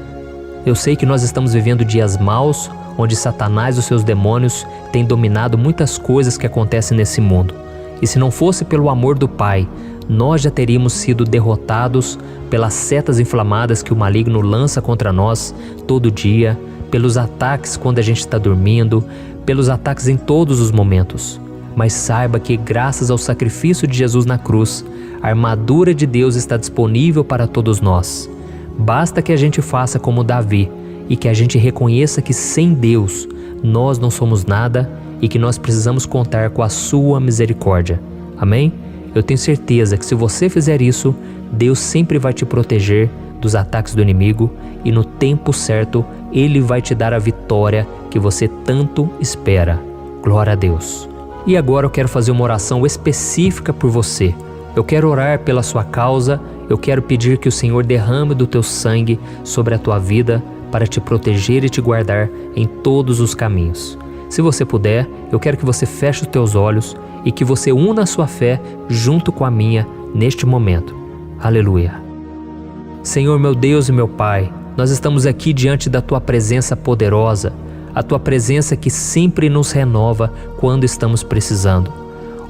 Eu sei que nós estamos vivendo dias maus, onde Satanás e os seus demônios têm dominado muitas coisas que acontecem nesse mundo. E se não fosse pelo amor do Pai, nós já teríamos sido derrotados pelas setas inflamadas que o maligno lança contra nós todo dia, pelos ataques quando a gente está dormindo, pelos ataques em todos os momentos. Mas saiba que graças ao sacrifício de Jesus na cruz, a armadura de Deus está disponível para todos nós. Basta que a gente faça como Davi e que a gente reconheça que sem Deus nós não somos nada e que nós precisamos contar com a sua misericórdia. Amém? Eu tenho certeza que se você fizer isso, Deus sempre vai te proteger dos ataques do inimigo e no tempo certo Ele vai te dar a vitória que você tanto espera. Glória a Deus. E agora eu quero fazer uma oração específica por você. Eu quero orar pela sua causa, eu quero pedir que o Senhor derrame do teu sangue sobre a tua vida para te proteger e te guardar em todos os caminhos. Se você puder, eu quero que você feche os teus olhos e que você una a sua fé junto com a minha neste momento. Aleluia. Senhor, meu Deus e meu Pai, nós estamos aqui diante da Tua presença poderosa, a Tua presença que sempre nos renova quando estamos precisando.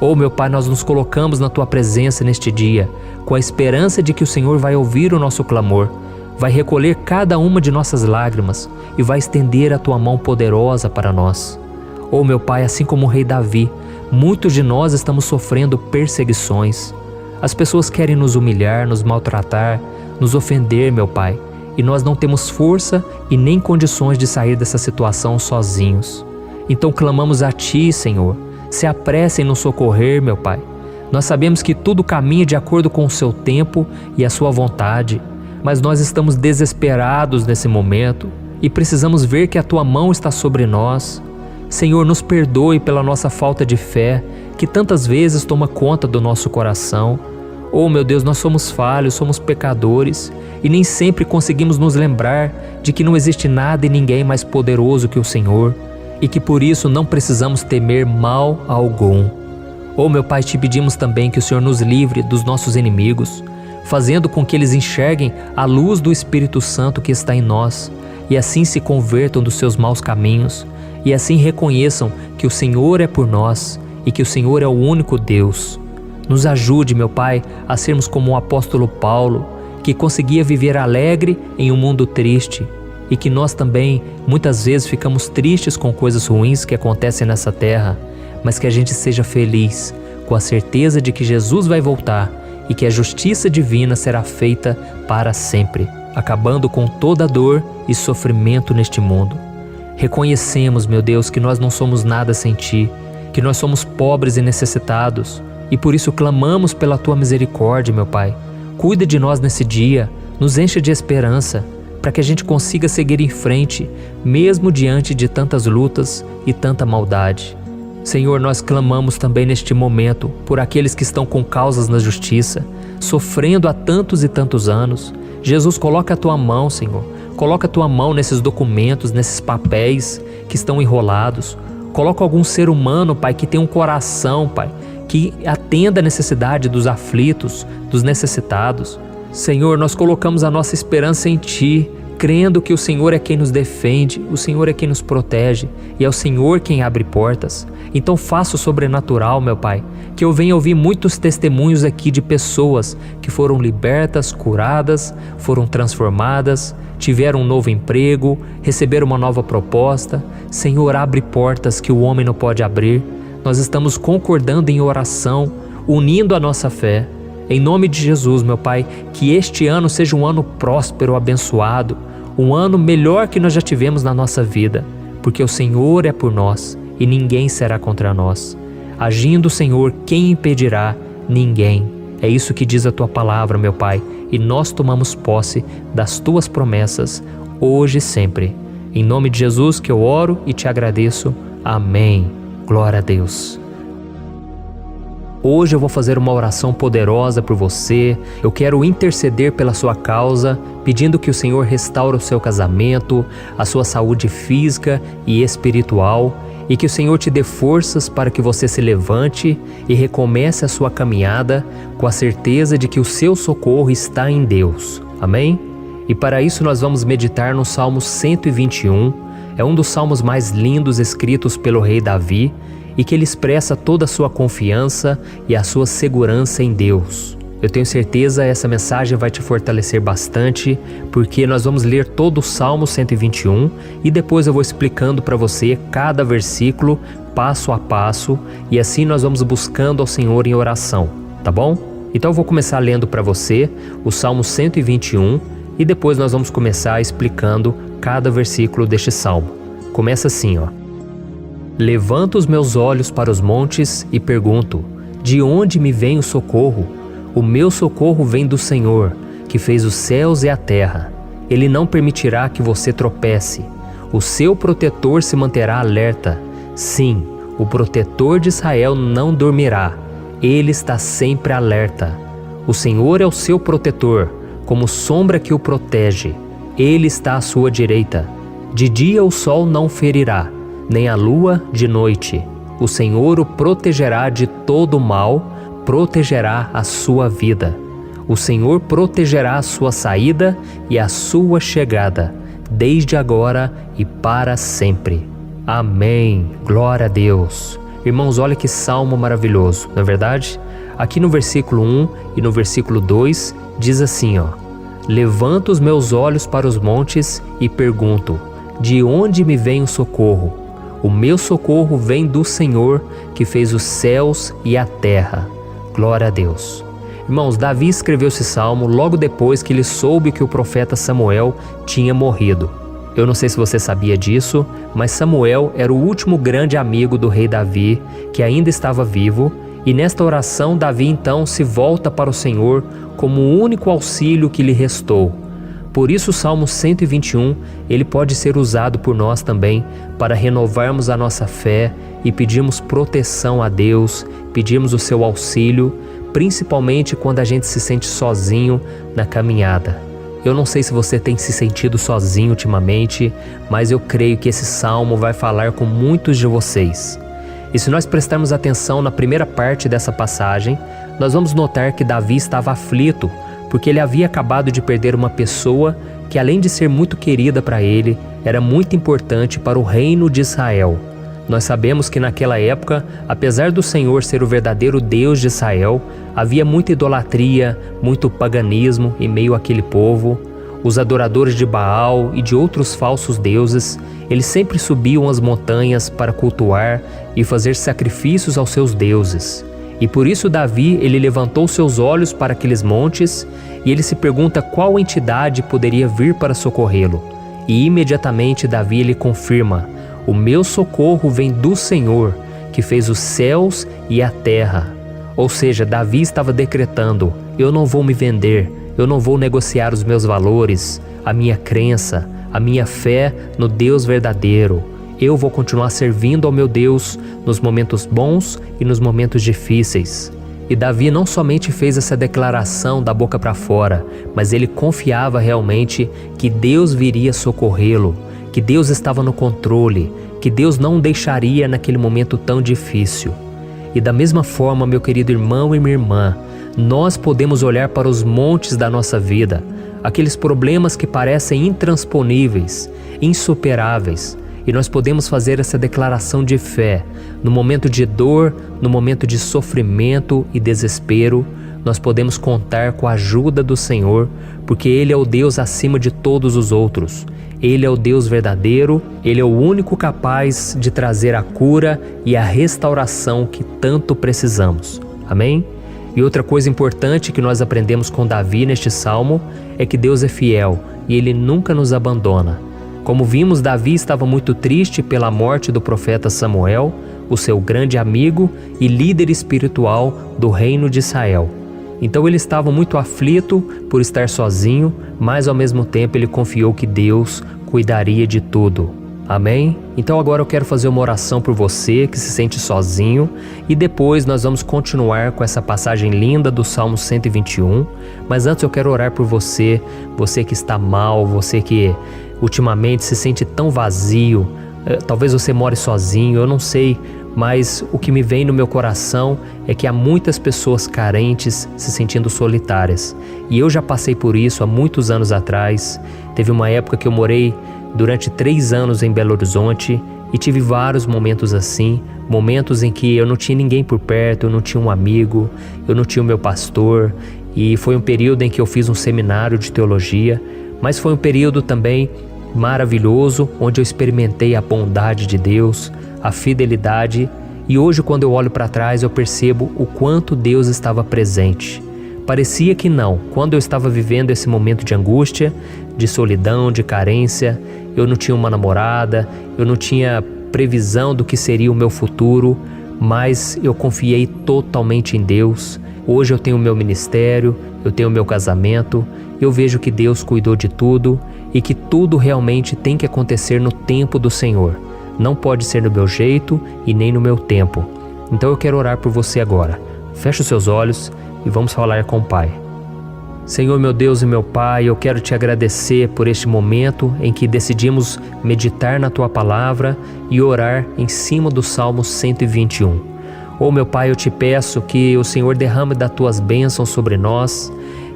Oh, meu Pai, nós nos colocamos na Tua presença neste dia, com a esperança de que o Senhor vai ouvir o nosso clamor, vai recolher cada uma de nossas lágrimas e vai estender a Tua mão poderosa para nós. Oh, meu Pai, assim como o rei Davi, muitos de nós estamos sofrendo perseguições. As pessoas querem nos humilhar, nos maltratar, nos ofender, meu Pai, e nós não temos força e nem condições de sair dessa situação sozinhos. Então clamamos a Ti, Senhor, se apresse em nos socorrer, meu Pai. Nós sabemos que tudo caminha de acordo com o Seu tempo e a Sua vontade, mas nós estamos desesperados nesse momento e precisamos ver que a Tua mão está sobre nós. Senhor, nos perdoe pela nossa falta de fé, que tantas vezes toma conta do nosso coração. Oh, meu Deus, nós somos falhos, somos pecadores e nem sempre conseguimos nos lembrar de que não existe nada e ninguém mais poderoso que o Senhor e que por isso não precisamos temer mal algum. Oh, meu Pai, te pedimos também que o Senhor nos livre dos nossos inimigos, fazendo com que eles enxerguem a luz do Espírito Santo que está em nós e assim se convertam dos seus maus caminhos e assim reconheçam que o Senhor é por nós e que o Senhor é o único Deus. Nos ajude, meu Pai, a sermos como o apóstolo Paulo, que conseguia viver alegre em um mundo triste e que nós também muitas vezes ficamos tristes com coisas ruins que acontecem nessa terra, mas que a gente seja feliz com a certeza de que Jesus vai voltar e que a justiça divina será feita para sempre, acabando com toda dor e sofrimento neste mundo. Reconhecemos, meu Deus, que nós não somos nada sem Ti, que nós somos pobres e necessitados, e por isso clamamos pela Tua misericórdia, meu Pai. Cuida de nós nesse dia, nos enche de esperança, para que a gente consiga seguir em frente, mesmo diante de tantas lutas e tanta maldade. Senhor, nós clamamos também neste momento por aqueles que estão com causas na justiça, sofrendo há tantos e tantos anos. Jesus, coloca a Tua mão, Senhor. Coloca a Tua mão nesses documentos, nesses papéis que estão enrolados. Coloca algum ser humano, Pai, que tem um coração, Pai, que atenda a necessidade dos aflitos, dos necessitados. Senhor, nós colocamos a nossa esperança em Ti, crendo que o Senhor é quem nos defende, o Senhor é quem nos protege e é o Senhor quem abre portas. Então faça o sobrenatural, meu Pai, que eu venha ouvir muitos testemunhos aqui de pessoas que foram libertas, curadas, foram transformadas, tiveram um novo emprego, receberam uma nova proposta. Senhor, abre portas que o homem não pode abrir. Nós estamos concordando em oração, unindo a nossa fé. Em nome de Jesus, meu Pai, que este ano seja um ano próspero, abençoado, um ano melhor que nós já tivemos na nossa vida, porque o Senhor é por nós e ninguém será contra nós. Agindo o Senhor, quem impedirá? Ninguém. É isso que diz a Tua palavra, meu Pai, e nós tomamos posse das Tuas promessas, hoje e sempre. Em nome de Jesus que eu oro e te agradeço. Amém. Glória a Deus. Hoje eu vou fazer uma oração poderosa por você. Eu quero interceder pela sua causa, pedindo que o Senhor restaure o seu casamento, a sua saúde física e espiritual, e que o Senhor te dê forças para que você se levante e recomece a sua caminhada com a certeza de que o seu socorro está em Deus. Amém? E para isso nós vamos meditar no Salmo 121. É um dos salmos mais lindos escritos pelo rei Davi, e que ele expressa toda a sua confiança e a sua segurança em Deus. Eu tenho certeza que essa mensagem vai te fortalecer bastante, porque nós vamos ler todo o Salmo 121 e depois eu vou explicando para você cada versículo, passo a passo, e assim nós vamos buscando ao Senhor em oração, tá bom? Então eu vou começar lendo para você o Salmo 121 e depois nós vamos começar explicando cada versículo deste salmo. Começa assim, ó. Levanto os meus olhos para os montes e pergunto: de onde me vem o socorro? O meu socorro vem do Senhor, que fez os céus e a terra. Ele não permitirá que você tropece. O seu protetor se manterá alerta. Sim, o protetor de Israel não dormirá. Ele está sempre alerta. O Senhor é o seu protetor, como sombra que o protege. Ele está à sua direita. De dia o sol não ferirá, nem a lua de noite. O Senhor o protegerá de todo mal, protegerá a sua vida. O Senhor protegerá a sua saída e a sua chegada, desde agora e para sempre. Amém. Glória a Deus. Irmãos, olha que salmo maravilhoso, não é verdade? Aqui no versículo 1 e no versículo 2 diz assim, ó: Levanto os meus olhos para os montes e pergunto: de onde me vem o socorro? O meu socorro vem do Senhor, que fez os céus e a terra. Glória a Deus. Irmãos, Davi escreveu esse salmo logo depois que ele soube que o profeta Samuel tinha morrido. Eu não sei se você sabia disso, mas Samuel era o último grande amigo do rei Davi, que ainda estava vivo, e nesta oração Davi então se volta para o Senhor como o único auxílio que lhe restou. Por isso o Salmo 121, ele pode ser usado por nós também para renovarmos a nossa fé e pedirmos proteção a Deus, pedirmos o seu auxílio, principalmente quando a gente se sente sozinho na caminhada. Eu não sei se você tem se sentido sozinho ultimamente, mas eu creio que esse salmo vai falar com muitos de vocês. E se nós prestarmos atenção na primeira parte dessa passagem, nós vamos notar que Davi estava aflito, porque ele havia acabado de perder uma pessoa que, além de ser muito querida para ele, era muito importante para o reino de Israel. Nós sabemos que naquela época, apesar do Senhor ser o verdadeiro Deus de Israel, havia muita idolatria, muito paganismo em meio àquele povo. Os adoradores de Baal e de outros falsos deuses, eles sempre subiam as montanhas para cultuar e fazer sacrifícios aos seus deuses. E por isso Davi, ele levantou seus olhos para aqueles montes e ele se pergunta qual entidade poderia vir para socorrê-lo. E imediatamente Davi ele confirma: o meu socorro vem do Senhor, que fez os céus e a terra. Ou seja, Davi estava decretando: eu não vou me vender, eu não vou negociar os meus valores, a minha crença, a minha fé no Deus verdadeiro. Eu vou continuar servindo ao meu Deus nos momentos bons e nos momentos difíceis. E Davi não somente fez essa declaração da boca para fora, mas ele confiava realmente que Deus viria socorrê-lo, que Deus estava no controle, que Deus não o deixaria naquele momento tão difícil. E da mesma forma, meu querido irmão e minha irmã, nós podemos olhar para os montes da nossa vida, aqueles problemas que parecem intransponíveis, insuperáveis. E nós podemos fazer essa declaração de fé. No momento de dor, no momento de sofrimento e desespero, nós podemos contar com a ajuda do Senhor, porque Ele é o Deus acima de todos os outros. Ele é o Deus verdadeiro, Ele é o único capaz de trazer a cura e a restauração que tanto precisamos. Amém? E outra coisa importante que nós aprendemos com Davi neste salmo é que Deus é fiel e Ele nunca nos abandona. Como vimos, Davi estava muito triste pela morte do profeta Samuel, o seu grande amigo e líder espiritual do reino de Israel. Então ele estava muito aflito por estar sozinho, mas ao mesmo tempo ele confiou que Deus cuidaria de tudo. Amém? Então agora eu quero fazer uma oração por você que se sente sozinho e depois nós vamos continuar com essa passagem linda do Salmo 121. Mas antes eu quero orar por você, você que está mal, você que ultimamente se sente tão vazio, talvez você more sozinho, eu não sei, mas o que me vem no meu coração é que há muitas pessoas carentes se sentindo solitárias. E eu já passei por isso há muitos anos atrás. Teve uma época que eu morei durante 3 anos em Belo Horizonte e tive vários momentos assim, momentos em que eu não tinha ninguém por perto, eu não tinha um amigo, eu não tinha o meu pastor, e foi um período em que eu fiz um seminário de teologia, mas foi um período também maravilhoso, onde eu experimentei a bondade de Deus, a fidelidade, e hoje quando eu olho para trás eu percebo o quanto Deus estava presente. Parecia que não, quando eu estava vivendo esse momento de angústia, de solidão, de carência, eu não tinha uma namorada, eu não tinha previsão do que seria o meu futuro, mas eu confiei totalmente em Deus. Hoje eu tenho o meu ministério, eu tenho o meu casamento, eu vejo que Deus cuidou de tudo e que tudo realmente tem que acontecer no tempo do Senhor. Não pode ser no meu jeito e nem no meu tempo. Então eu quero orar por você agora. Feche os seus olhos e vamos falar com o Pai. Senhor, meu Deus e meu Pai, eu quero te agradecer por este momento em que decidimos meditar na Tua Palavra e orar em cima do Salmo 121. Oh, meu Pai, eu te peço que o Senhor derrame das Tuas bênçãos sobre nós,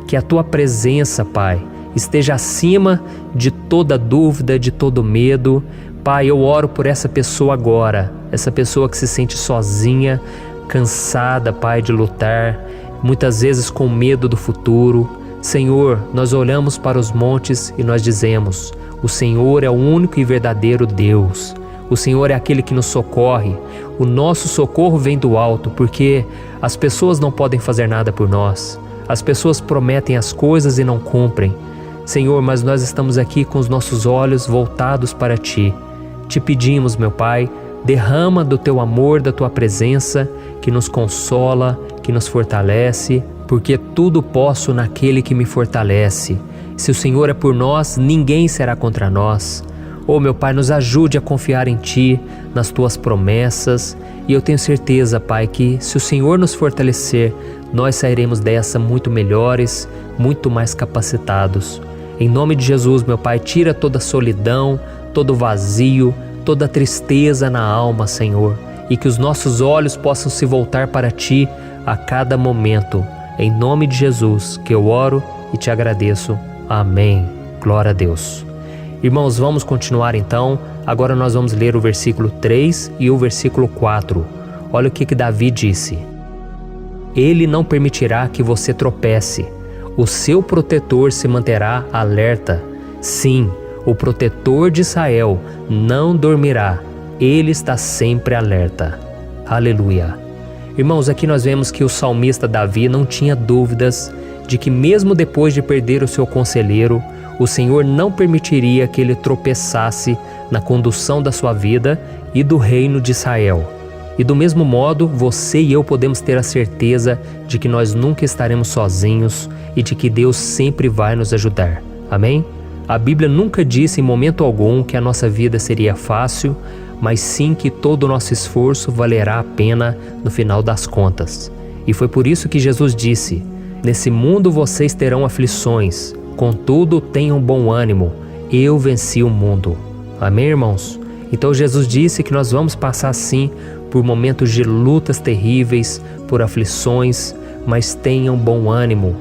que a Tua presença, Pai, esteja acima de toda dúvida, de todo medo. Pai, eu oro por essa pessoa agora, essa pessoa que se sente sozinha, cansada, Pai, de lutar, muitas vezes com medo do futuro. Senhor, nós olhamos para os montes e nós dizemos: o Senhor é o único e verdadeiro Deus. O Senhor é aquele que nos socorre. O nosso socorro vem do alto, porque as pessoas não podem fazer nada por nós. As pessoas prometem as coisas e não cumprem. Senhor, mas nós estamos aqui com os nossos olhos voltados para Ti. Te pedimos, meu Pai, derrama do Teu amor, da Tua presença, que nos consola, que nos fortalece, porque tudo posso naquele que me fortalece. Se o Senhor é por nós, ninguém será contra nós. Oh, meu Pai, nos ajude a confiar em Ti, nas Tuas promessas, e eu tenho certeza, Pai, que se o Senhor nos fortalecer, nós sairemos dessa muito melhores, muito mais capacitados. Em nome de Jesus, meu Pai, tira toda a solidão, todo o vazio, toda a tristeza na alma, Senhor, e que os nossos olhos possam se voltar para Ti a cada momento. Em nome de Jesus que eu oro e te agradeço. Amém. Glória a Deus. Irmãos, vamos continuar então. Agora nós vamos ler o versículo 3 e o versículo 4. Olha o que Davi disse. Ele não permitirá que você tropece. O seu protetor se manterá alerta. Sim, o protetor de Israel não dormirá. Ele está sempre alerta. Aleluia. Irmãos, aqui nós vemos que o salmista Davi não tinha dúvidas de que mesmo depois de perder o seu conselheiro, o Senhor não permitiria que ele tropeçasse na condução da sua vida e do reino de Israel. E do mesmo modo, você e eu podemos ter a certeza de que nós nunca estaremos sozinhos e de que Deus sempre vai nos ajudar. Amém? A Bíblia nunca disse em momento algum que a nossa vida seria fácil, mas sim que todo o nosso esforço valerá a pena no final das contas. E foi por isso que Jesus disse: nesse mundo vocês terão aflições, contudo tenham bom ânimo, eu venci o mundo. Amém, irmãos? Então Jesus disse que nós vamos passar sim por momentos de lutas terríveis, por aflições, mas tenham bom ânimo.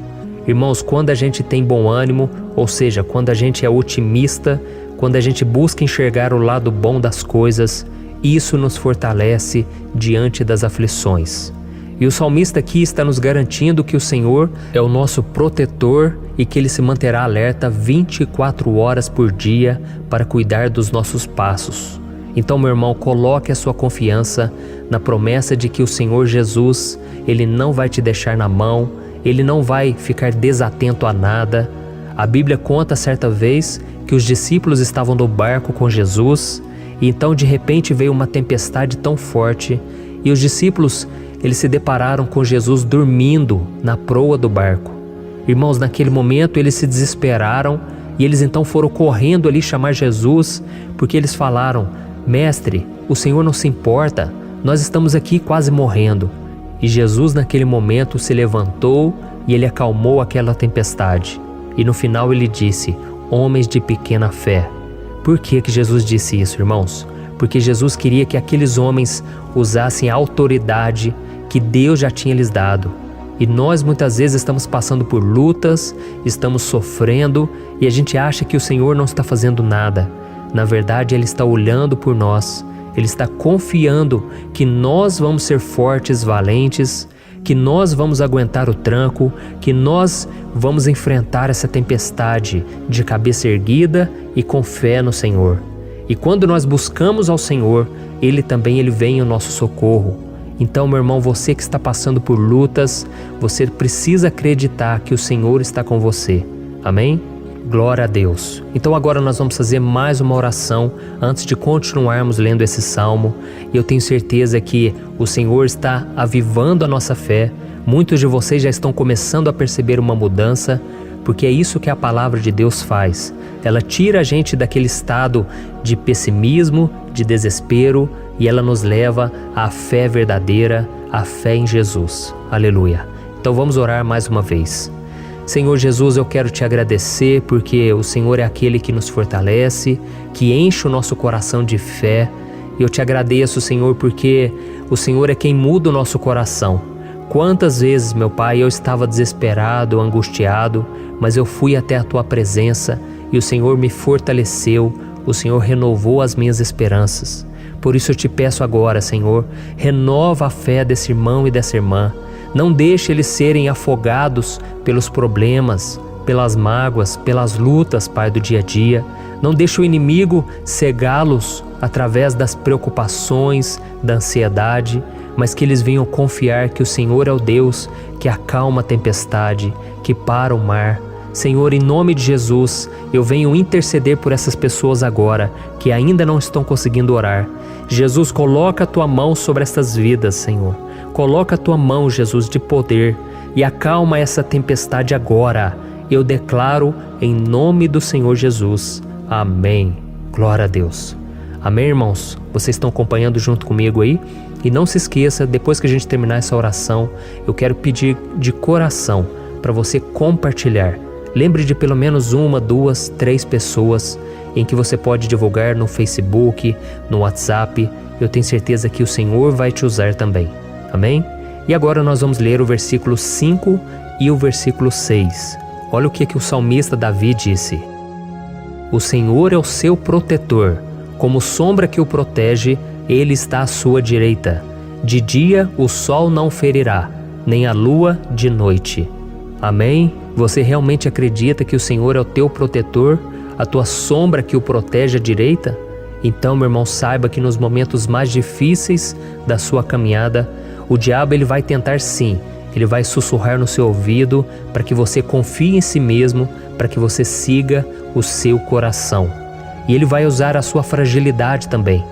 Irmãos, quando a gente tem bom ânimo, ou seja, quando a gente é otimista, quando a gente busca enxergar o lado bom das coisas, isso nos fortalece diante das aflições. E o salmista aqui está nos garantindo que o Senhor é o nosso protetor e que Ele se manterá alerta 24 horas por dia para cuidar dos nossos passos. Então, meu irmão, coloque a sua confiança na promessa de que o Senhor Jesus, Ele não vai te deixar na mão, Ele não vai ficar desatento a nada. A Bíblia conta certa vez que os discípulos estavam no barco com Jesus e então de repente veio uma tempestade tão forte e os discípulos eles se depararam com Jesus dormindo na proa do barco. Irmãos, naquele momento eles se desesperaram e eles então foram correndo ali chamar Jesus, porque eles falaram: Mestre, o Senhor não se importa, nós estamos aqui quase morrendo. E Jesus naquele momento se levantou e Ele acalmou aquela tempestade. E no final Ele disse: homens de pequena fé. Por que Jesus disse isso, irmãos? Porque Jesus queria que aqueles homens usassem a autoridade que Deus já tinha lhes dado. E nós muitas vezes estamos passando por lutas, estamos sofrendo e a gente acha que o Senhor não está fazendo nada. Na verdade, Ele está olhando por nós, Ele está confiando que nós vamos ser fortes, valentes, que nós vamos aguentar o tranco, que nós vamos enfrentar essa tempestade de cabeça erguida e com fé no Senhor. E quando nós buscamos ao Senhor, Ele vem em nosso socorro. Então, meu irmão, você que está passando por lutas, você precisa acreditar que o Senhor está com você. Amém? Glória a Deus. Então agora nós vamos fazer mais uma oração antes de continuarmos lendo esse salmo. E eu tenho certeza que o Senhor está avivando a nossa fé. Muitos de vocês já estão começando a perceber uma mudança, porque é isso que a palavra de Deus faz. Ela tira a gente daquele estado de pessimismo, de desespero, e ela nos leva à fé verdadeira, à fé em Jesus. Aleluia. Então vamos orar mais uma vez. Senhor Jesus, eu quero te agradecer porque o Senhor é aquele que nos fortalece, que enche o nosso coração de fé. Eu te agradeço, Senhor, porque o Senhor é quem muda o nosso coração. Quantas vezes, meu Pai, eu estava desesperado, angustiado, mas eu fui até a Tua presença e o Senhor me fortaleceu, o Senhor renovou as minhas esperanças. Por isso eu te peço agora, Senhor, renova a fé desse irmão e dessa irmã. Não deixe eles serem afogados pelos problemas, pelas mágoas, pelas lutas, Pai, do dia a dia. Não deixe o inimigo cegá-los através das preocupações, da ansiedade, mas que eles venham confiar que o Senhor é o Deus que acalma a tempestade, que para o mar. Senhor, em nome de Jesus, eu venho interceder por essas pessoas agora que ainda não estão conseguindo orar. Jesus, coloca a Tua mão sobre essas vidas, Senhor. Coloca a Tua mão, Jesus, de poder e acalma essa tempestade agora. Eu declaro em nome do Senhor Jesus. Amém. Glória a Deus. Amém, irmãos? Vocês estão acompanhando junto comigo aí? E não se esqueça, depois que a gente terminar essa oração, eu quero pedir de coração para você compartilhar. Lembre de pelo menos 1, 2, 3 pessoas em que você pode divulgar no Facebook, no WhatsApp. Eu tenho certeza que o Senhor vai te usar também. Amém? E agora nós vamos ler o versículo 5 e o versículo 6. Olha o que o salmista Davi disse. O Senhor é o seu protetor, como sombra que o protege, Ele está à sua direita. De dia o sol não ferirá, nem a lua de noite. Amém? Você realmente acredita que o Senhor é o teu protetor, a tua sombra que o protege à direita? Então, meu irmão, saiba que nos momentos mais difíceis da sua caminhada, o diabo ele vai tentar sim, ele vai sussurrar no seu ouvido para que você confie em si mesmo, para que você siga o seu coração. E ele vai usar a sua fragilidade também,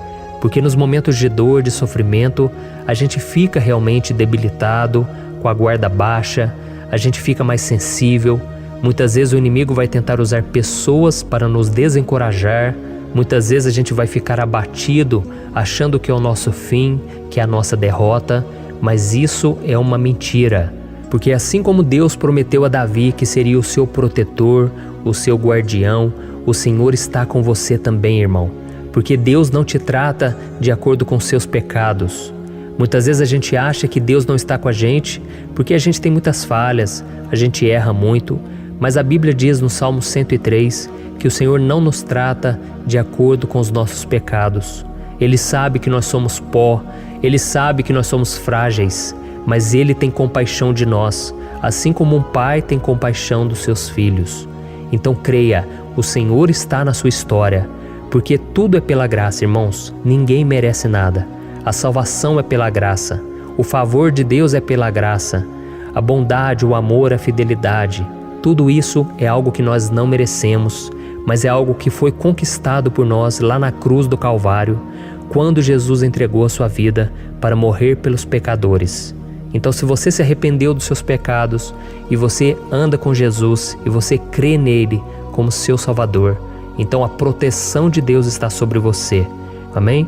porque nos momentos de dor, de sofrimento, a gente fica realmente debilitado, com a guarda baixa, a gente fica mais sensível. Muitas vezes o inimigo vai tentar usar pessoas para nos desencorajar. Muitas vezes a gente vai ficar abatido, achando que é o nosso fim, que é a nossa derrota. Mas isso é uma mentira. Porque assim como Deus prometeu a Davi que seria o seu protetor, o seu guardião, o Senhor está com você também, irmão. Porque Deus não te trata de acordo com seus pecados, Muitas vezes a gente acha que Deus não está com a gente porque a gente tem muitas falhas, a gente erra muito, mas a Bíblia diz no Salmo 103 que o Senhor não nos trata de acordo com os nossos pecados. Ele sabe que nós somos pó, Ele sabe que nós somos frágeis, mas Ele tem compaixão de nós, assim como um pai tem compaixão dos seus filhos. Então creia, o Senhor está na sua história, porque tudo é pela graça, irmãos, ninguém merece nada. A salvação é pela graça, o favor de Deus é pela graça, a bondade, o amor, a fidelidade, tudo isso é algo que nós não merecemos, mas é algo que foi conquistado por nós lá na cruz do Calvário, quando Jesus entregou a sua vida para morrer pelos pecadores. Então, se você se arrependeu dos seus pecados e você anda com Jesus e você crê nele como seu Salvador, então a proteção de Deus está sobre você. Amém?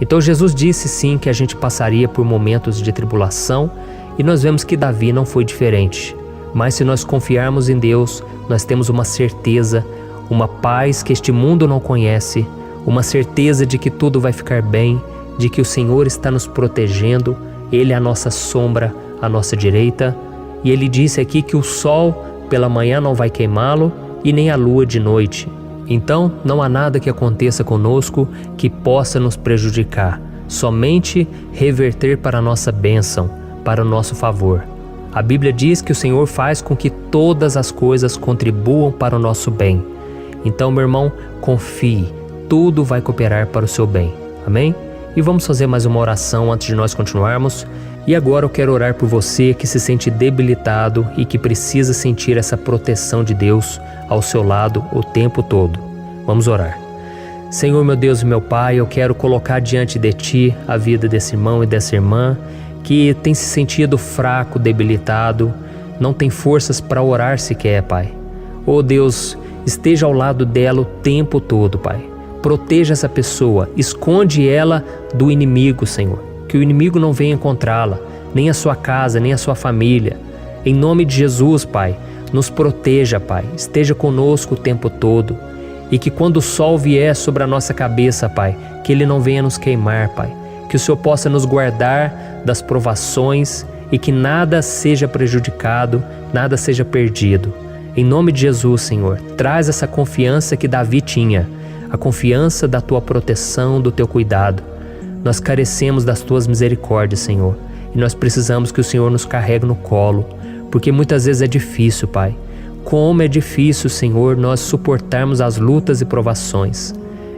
Então Jesus disse sim que a gente passaria por momentos de tribulação e nós vemos que Davi não foi diferente. Mas se nós confiarmos em Deus, nós temos uma certeza, uma paz que este mundo não conhece, uma certeza de que tudo vai ficar bem, de que o Senhor está nos protegendo, Ele é a nossa sombra, à nossa direita. E Ele disse aqui que o sol pela manhã não vai queimá-lo e nem a lua de noite. Então não há nada que aconteça conosco que possa nos prejudicar, somente reverter para a nossa bênção, para o nosso favor. A Bíblia diz que o Senhor faz com que todas as coisas contribuam para o nosso bem. Então, meu irmão, confie, tudo vai cooperar para o seu bem. Amém? E vamos fazer mais uma oração antes de nós continuarmos. E agora eu quero orar por você que se sente debilitado e que precisa sentir essa proteção de Deus ao seu lado o tempo todo. Vamos orar. Senhor, meu Deus e meu Pai, eu quero colocar diante de Ti a vida desse irmão e dessa irmã que tem se sentido fraco, debilitado, não tem forças para orar sequer, Pai. Oh Deus, esteja ao lado dela o tempo todo, Pai. Proteja essa pessoa, esconde ela do inimigo, Senhor. Que o inimigo não venha encontrá-la, nem a sua casa, nem a sua família. Em nome de Jesus, Pai, nos proteja, Pai. Esteja conosco o tempo todo. E que quando o sol vier sobre a nossa cabeça, Pai, que ele não venha nos queimar, Pai. Que o Senhor possa nos guardar das provações e que nada seja prejudicado, nada seja perdido. Em nome de Jesus, Senhor, traz essa confiança que Davi tinha, a confiança da Tua proteção, do Teu cuidado. Nós carecemos das Tuas misericórdias, Senhor, e nós precisamos que o Senhor nos carregue no colo, porque muitas vezes é difícil, Pai. Como é difícil, Senhor, nós suportarmos as lutas e provações.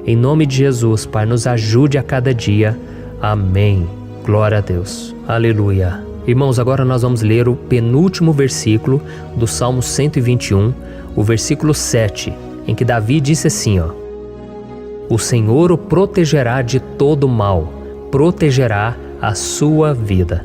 Em nome de Jesus, Pai, nos ajude a cada dia. Amém. Glória a Deus. Aleluia. Irmãos, agora nós vamos ler o penúltimo versículo do Salmo 121, o versículo 7, em que Davi disse assim, O Senhor o protegerá de todo mal, protegerá a sua vida.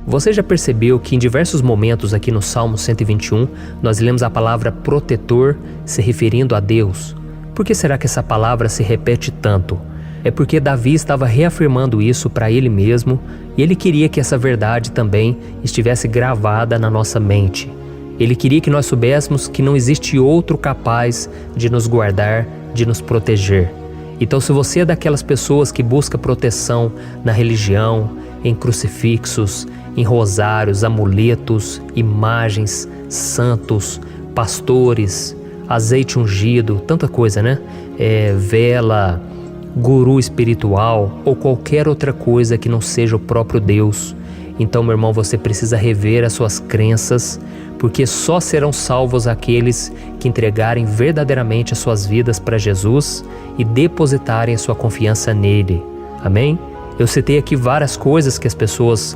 Você já percebeu que em diversos momentos aqui no Salmo 121, nós lemos a palavra protetor se referindo a Deus? Por que será que essa palavra se repete tanto? É porque Davi estava reafirmando isso para ele mesmo e ele queria que essa verdade também estivesse gravada na nossa mente. Ele queria que nós soubéssemos que não existe outro capaz de nos guardar, de nos proteger. Então, se você é daquelas pessoas que busca proteção na religião, em crucifixos, em rosários, amuletos, imagens, santos, pastores, azeite ungido, tanta coisa, né? Vela, guru espiritual ou qualquer outra coisa que não seja o próprio Deus. Então, meu irmão, você precisa rever as suas crenças, porque só serão salvos aqueles que entregarem verdadeiramente as suas vidas para Jesus e depositarem a sua confiança nele. Amém? Eu citei aqui várias coisas que as pessoas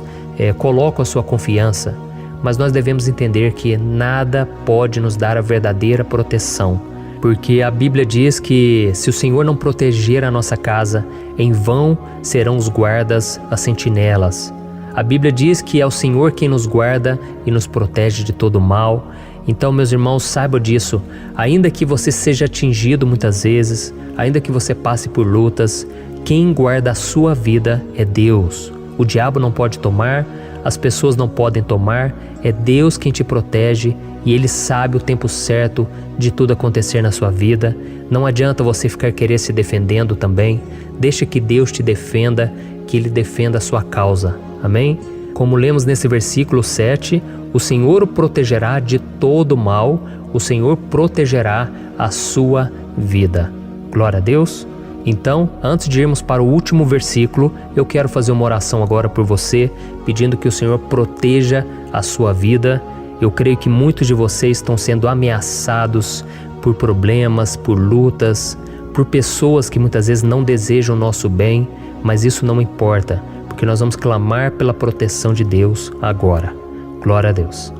colocam a sua confiança, mas nós devemos entender que nada pode nos dar a verdadeira proteção, porque a Bíblia diz que se o Senhor não proteger a nossa casa, em vão serão os guardas, as sentinelas. A Bíblia diz que é o Senhor quem nos guarda e nos protege de todo mal. Então, meus irmãos, saibam disso. Ainda que você seja atingido muitas vezes, ainda que você passe por lutas, quem guarda a sua vida é Deus. O diabo não pode tomar, as pessoas não podem tomar, é Deus quem te protege e Ele sabe o tempo certo de tudo acontecer na sua vida. Não adianta você ficar querer se defendendo também. Deixa que Deus te defenda, que Ele defenda a sua causa. Amém? Como lemos nesse versículo 7, o Senhor o protegerá de todo mal, o Senhor protegerá a sua vida. Glória a Deus. Então, antes de irmos para o último versículo, eu quero fazer uma oração agora por você, pedindo que o Senhor proteja a sua vida. Eu creio que muitos de vocês estão sendo ameaçados por problemas, por lutas, por pessoas que muitas vezes não desejam o nosso bem, mas isso não importa, porque nós vamos clamar pela proteção de Deus agora. Glória a Deus.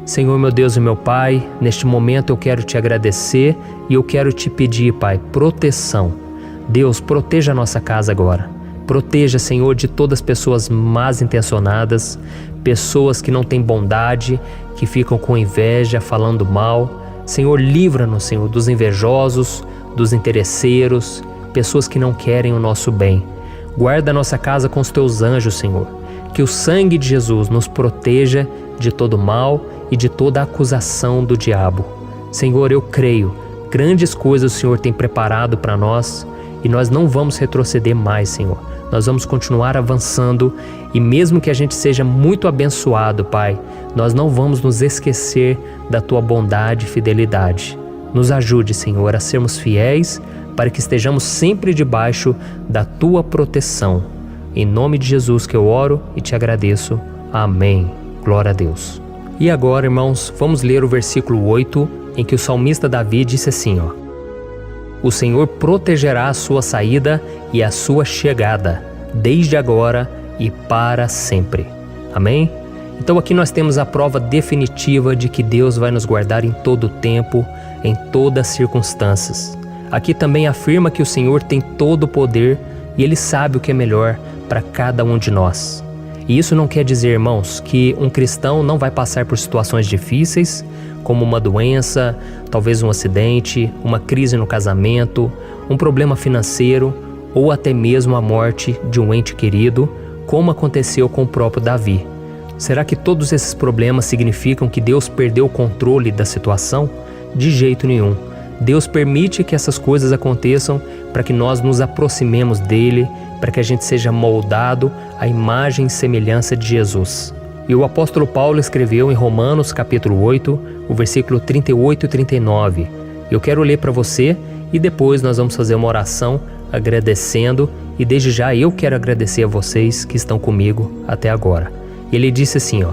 Senhor, meu Deus e meu Pai, neste momento eu quero te agradecer e eu quero te pedir, Pai, proteção. Deus, proteja a nossa casa agora. Proteja, Senhor, de todas as pessoas más intencionadas, pessoas que não têm bondade, que ficam com inveja, falando mal. Senhor, livra-nos, Senhor, dos invejosos, dos interesseiros, pessoas que não querem o nosso bem. Guarda a nossa casa com os teus anjos, Senhor. Que o sangue de Jesus nos proteja de todo mal e de toda acusação do diabo. Senhor, eu creio, grandes coisas o Senhor tem preparado para nós e nós não vamos retroceder mais, Senhor. Nós vamos continuar avançando e mesmo que a gente seja muito abençoado, Pai, nós não vamos nos esquecer da Tua bondade e fidelidade. Nos ajude, Senhor, a sermos fiéis para que estejamos sempre debaixo da Tua proteção. Em nome de Jesus que eu oro e te agradeço. Amém. Glória a Deus. E agora, irmãos, vamos ler o versículo 8, em que o salmista Davi disse assim, O Senhor protegerá a sua saída e a sua chegada, desde agora e para sempre. Amém? Então aqui nós temos a prova definitiva de que Deus vai nos guardar em todo o tempo, em todas as circunstâncias. Aqui também afirma que o Senhor tem todo o poder e Ele sabe o que é melhor para cada um de nós. E isso não quer dizer, irmãos, que um cristão não vai passar por situações difíceis, como uma doença, talvez um acidente, uma crise no casamento, um problema financeiro ou até mesmo a morte de um ente querido, como aconteceu com o próprio Davi. Será que todos esses problemas significam que Deus perdeu o controle da situação? De jeito nenhum. Deus permite que essas coisas aconteçam para que nós nos aproximemos dele, para que a gente seja moldado à imagem e semelhança de Jesus. E o apóstolo Paulo escreveu em Romanos capítulo 8, o versículo 38 e 39. Eu quero ler para você e depois nós vamos fazer uma oração agradecendo e desde já eu quero agradecer a vocês que estão comigo até agora. Ele disse assim,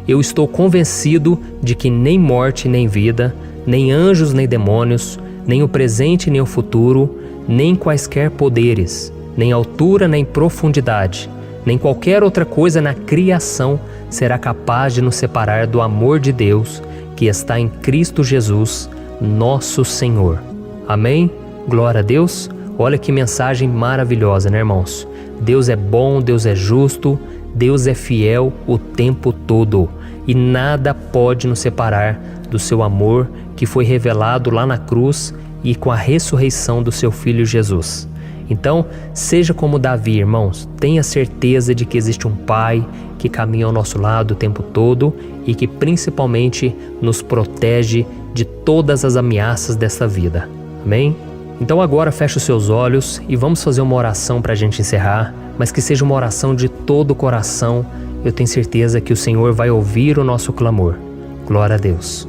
Eu estou convencido de que nem morte nem vida, nem anjos nem demônios, nem o presente nem o futuro, nem quaisquer poderes, nem altura nem profundidade, nem qualquer outra coisa na criação será capaz de nos separar do amor de Deus que está em Cristo Jesus, nosso Senhor. Amém? Glória a Deus. Olha que mensagem maravilhosa, né, irmãos? Deus é bom, Deus é justo, Deus é fiel o tempo todo e nada pode nos separar do seu amor que foi revelado lá na cruz e com a ressurreição do seu Filho Jesus. Então, seja como Davi, irmãos, tenha certeza de que existe um Pai que caminha ao nosso lado o tempo todo e que principalmente nos protege de todas as ameaças dessa vida. Amém? Então agora feche os seus olhos e vamos fazer uma oração para a gente encerrar, mas que seja uma oração de todo o coração. Eu tenho certeza que o Senhor vai ouvir o nosso clamor. Glória a Deus.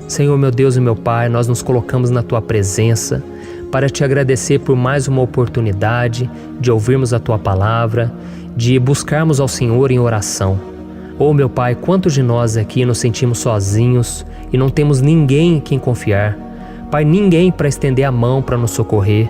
Senhor, meu Deus e meu Pai, nós nos colocamos na Tua presença para Te agradecer por mais uma oportunidade de ouvirmos a Tua palavra, de buscarmos ao Senhor em oração. Oh, meu Pai, quantos de nós aqui nos sentimos sozinhos e não temos ninguém em quem confiar. Pai, ninguém para estender a mão para nos socorrer.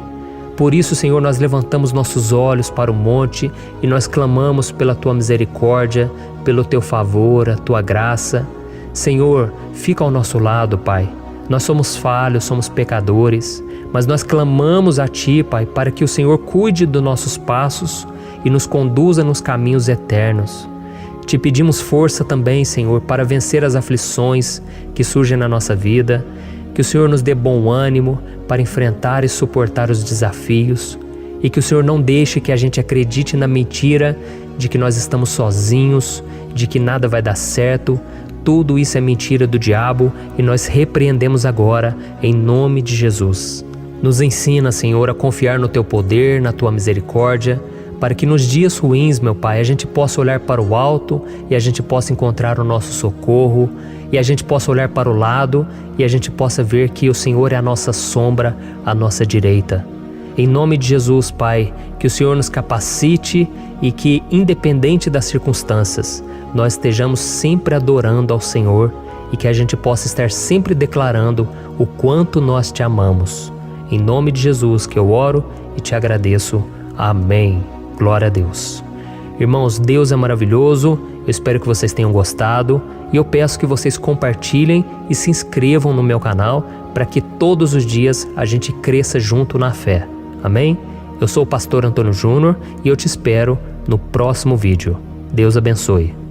Por isso, Senhor, nós levantamos nossos olhos para o monte e nós clamamos pela Tua misericórdia, pelo Teu favor, a Tua graça. Senhor, fica ao nosso lado, Pai. Nós somos falhos, somos pecadores, mas nós clamamos a Ti, Pai, para que o Senhor cuide dos nossos passos e nos conduza nos caminhos eternos. Te pedimos força também, Senhor, para vencer as aflições que surgem na nossa vida, que o Senhor nos dê bom ânimo para enfrentar e suportar os desafios e que o Senhor não deixe que a gente acredite na mentira de que nós estamos sozinhos, de que nada vai dar certo. Tudo isso é mentira do diabo e nós repreendemos agora em nome de Jesus. Nos ensina, Senhor, a confiar no Teu poder, na Tua misericórdia, para que nos dias ruins, meu Pai, a gente possa olhar para o alto e a gente possa encontrar o nosso socorro, e a gente possa olhar para o lado e a gente possa ver que o Senhor é a nossa sombra, a nossa direita. Em nome de Jesus, Pai, que o Senhor nos capacite e que, independente das circunstâncias, nós estejamos sempre adorando ao Senhor e que a gente possa estar sempre declarando o quanto nós te amamos. Em nome de Jesus que eu oro e te agradeço. Amém. Glória a Deus. Irmãos, Deus é maravilhoso. Eu espero que vocês tenham gostado e eu peço que vocês compartilhem e se inscrevam no meu canal para que todos os dias a gente cresça junto na fé. Amém? Eu sou o pastor Antônio Júnior e eu te espero no próximo vídeo. Deus abençoe.